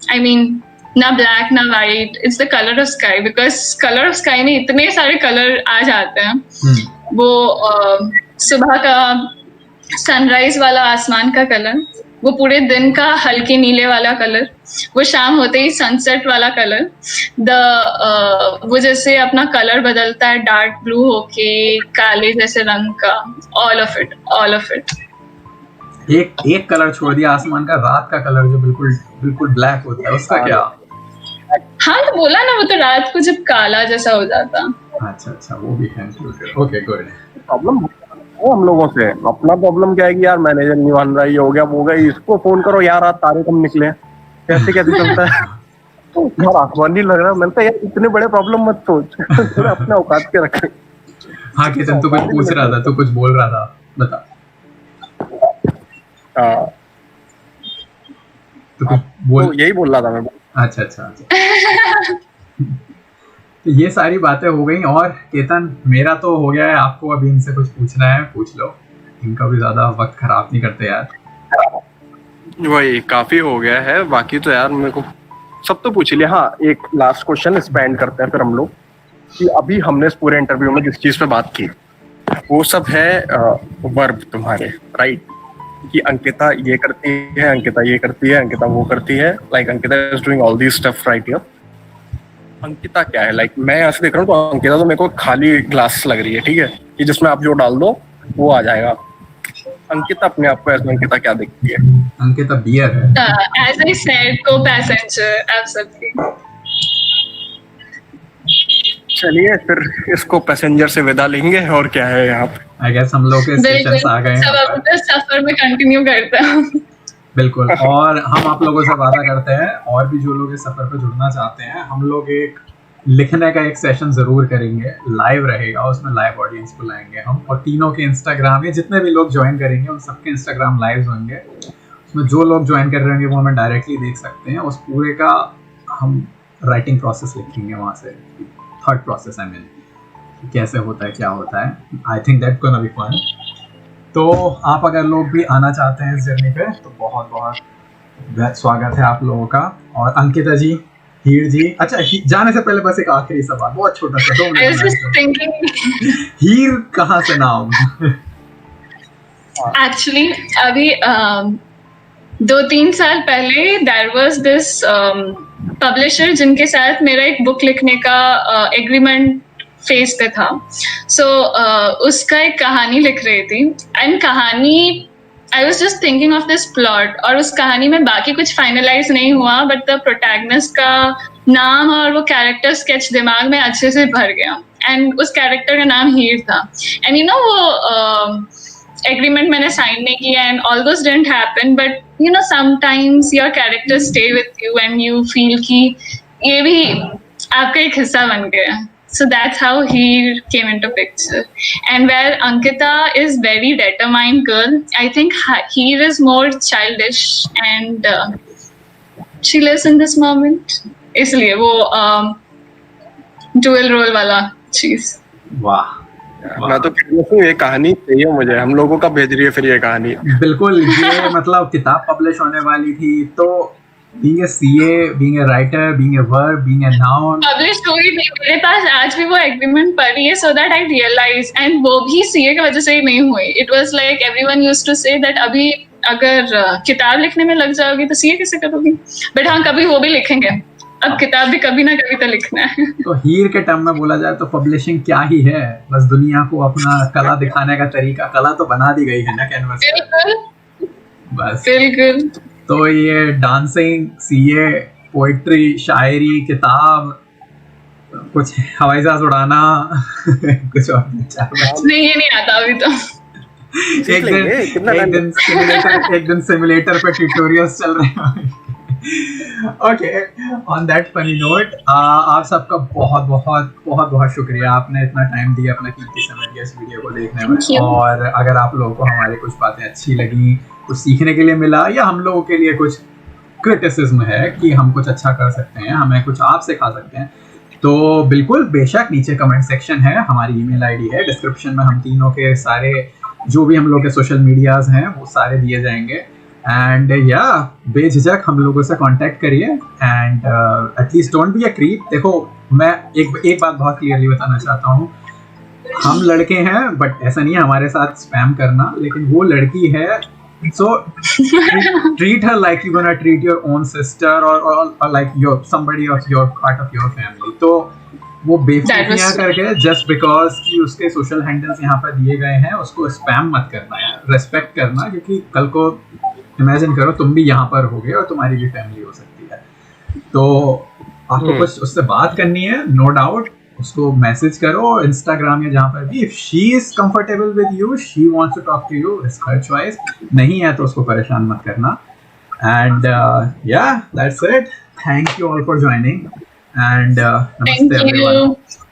I mean, ना black ना white, it's the color of sky, because color of sky में इतने सारे colour आ जाते हैं। वो सुबह का सनराइज वाला आसमान का कलर, वो पूरे दिन का हल्के नीले वाला कलर, वो शाम होते ही सनसेट वाला कलर, वो जैसे अपना कलर बदलता है डार्क ब्लू होके काले जैसे रंग का, all of it। एक कलर छोड़ दिया आसमान का, रात का कलर जो बिल्कुल बिल्कुल ब्लैक होता है, उसका क्या? हाँ तो बोला ना, वो तो रात को जब काला जैसा हो जाता। अच्छा वो भी है इंक्लूडेड। Okay good. प्रॉब्लम है हम लोगों से। अपना प्रॉब्लम क्या है कि यार मैनेजर नहीं मान रहा, ये हो गया वो हो गया, इसको फोन करो यार आज तारे कम निकले, कैसे कैसे चलता है यार आसमान नहीं लग रहा। मैंने कहा यार इतने बड़े प्रॉब्लम मत सोच, थोड़ा अपने औकात के रख। हाँ केतन तू कुछ पूछ रहा था, तू कुछ बोल रहा था, बता। तो कुछ बोल। तो यही बोल रहा था मैं। अच्छा तो ये सारी बातें हो गई। और केतन मेरा तो हो गया है, आपको अभी इनसे कुछ पूछना है पूछ लो, इनका भी ज्यादा वक्त खराब नहीं करते यार। वही काफी हो गया है, बाकी तो यार मेरे को सब तो पूछ लिया। हाँ एक लास्ट क्वेश्चन स्पेंड करते हैं फिर हम लोग, कि अभी हमने इस पूरे इंटरव्यू में जिस चीज पे बात की वो सब है वर्ब तुम्हारे, राइट? कि अंकिता ये करती है, अंकिता ये करती है, अंकिता वो करती है, like Ankita is doing all this stuff right here. Ankita क्या है? लाइक मैं ऐसे देख रहा हूँ तो अंकिता तो मेरे को खाली ग्लास लग रही है, ठीक है, कि जिसमें आप जो डाल दो वो आ जाएगा। अंकिता अपने आप को ऐसे अंकिता क्या देखती है? अंकिता बियर है। As I said, co-passenger, absolutely. चलिए फिर इसको पैसेंजर से विदा लेंगे, और क्या है यहाँ पे। आई गेस हम लोग के स्टेशंस आ गए सब हैं। अपने सफर में कंटिन्यू करते हैं। बिल्कुल। और हम आप लोगों से वादा करते हैं, और भी जो लोग इस सफर पे जुड़ना चाहते हैं, हम लोग एक लिखने का एक सेशन जरूर करेंगे, लाइव रहेगा, उसमें लाइव ऑडियंस बुलाएंगे हम, और तीनों के इंस्टाग्राम, ये जितने भी लोग ज्वाइन करेंगे उन सबके इंस्टाग्राम लाइव होंगे। उसमें जो लोग ज्वाइन कर रहे होंगे वो हमें डायरेक्टली देख सकते हैं। उस पूरे का हम राइटिंग प्रोसेस लिखेंगे वहाँ से, थर्ड प्रोसेस आई मीन, कैसे होता है क्या होता है। I think that gonna be fun. तो आप अगर लोग भी आना चाहते हैं इस जर्नी पे तो बहुत बहुत स्वागत है आप लोगों का। और अंकिता जी, हीर जी, अच्छा जाने से पहले बस एक आखिरी सवाल, बहुत छोटा सा, 2 I was just minute. thinking, हीर कहाँ से नाम? actually, अभी 2-3 साल पहले there was this publisher जिनके साथ मेरा एक बुक लिखने का एग्रीमेंट फेज पे था। सो उसका एक कहानी लिख रही थी, एंड कहानी I was just thinking of this plot, और उस कहानी में बाकी कुछ फाइनलाइज नहीं हुआ, बट द प्रोटैगनिस्ट का नाम और वो कैरेक्टर स्केच दिमाग में अच्छे से भर गया, एंड उस कैरेक्टर का नाम हीर था। एंड यू नो वो एग्रीमेंट मैंने साइन नहीं किया, and all those didn't happen, but you know sometimes your character stay with you and you feel कि ये भी आपका एक हिस्सा बन गया। So that's how Heer came into picture. And where Ankita is very determined girl, I think Heer is more childish and she lives in this moment. इसलिए वो dual role वाला चीज। वाह, मैं तो ये कहानी चाहिए मुझे, हम लोगों का भेज रही है फिर ये कहानी। बिल्कुल। ये मतलब किताब पब्लिश होने वाली थी, तो being a CA, being a writer, being a verb, being a noun, publish हुई थी मेरे पास, आज भी वो एग्रीमेंट पड़ी है, so that I realise, and वो भी सीए की वजह से ही नहीं हुई। It was like everyone used to say that अभी अगर किताब लिखने में लग जाओगी तो सीए कैसे करोगी, बट हाँ कभी वो भी लिखेंगे, अब किताब भी कभी ना कभी तो लिखना है। तो हीर के टर्म में बोला जाए तो पब्लिशिंग क्या ही है, बस दुनिया को अपना कला दिखाने का तरीका, कला तो बना दी गई है ना कैनवस पे, बिल्कुल बस। बिल्कुल। तो ये डांसिंग, सीए, पोइट्री, शायरी, किताब, कुछ हवाई जहाज उड़ाना कुछ और नहीं ये नहीं आता अभी तो। एक दिन सिमुलेटर पे ट्यूटोरियल्स चल रहे हैं। Okay, on that funny note, आप सबका बहुत बहुत बहुत बहुत शुक्रिया, आपने इतना टाइम दिया, अपना कीमती समय दिया इस वीडियो को देखने में। और अगर आप लोगों को हमारी कुछ बातें अच्छी लगी, कुछ सीखने के लिए मिला, या हम लोगों के लिए कुछ क्रिटिसिज्म है कि हम कुछ अच्छा कर सकते हैं, हमें कुछ आप सिखा सकते हैं, तो बिल्कुल बेशक नीचे कमेंट सेक्शन है, हमारी ईमेल आईडी है, डिस्क्रिप्शन में हम तीनों के सारे जो भी हम लोग के सोशल मीडियाज हैं वो सारे दिए जाएंगे। एंड या बेझिझक हम लोगों से कांटेक्ट करिए, and at least don't be a creep. देखो मैं एक बात बहुत क्लियरली बताना चाहता हूँ, हम लड़के हैं, बट ऐसा नहीं है हमारे साथ स्पैम करना, लेकिन वो लड़की है, so treat her like you're gonna treat your own sister or like your somebody of your part of your family। तो वो बेवकूफियां करके जस्ट बिकॉज कि उसके सोशल हैंडल्स यहाँ पर दिए गए हैं उसको स्पैम मत करना यार, रेस्पेक्ट करना, क्योंकि कल को इमेजिन करो तुम भी यहाँ पर होगे और तुम्हारी भी फैमिली हो सकती है। तो आपको कुछ उससे बात करनी है, नो डाउट उसको मैसेज करो, इंस्टाग्राम या जहाँ पर भी, if she is comfortable with you, she wants to talk to you, it's her choice, नहीं है तो उसको परेशान मत करना. एंड या that's it. Thank you all for joining and Thank नमस्ते एवरीवन. you.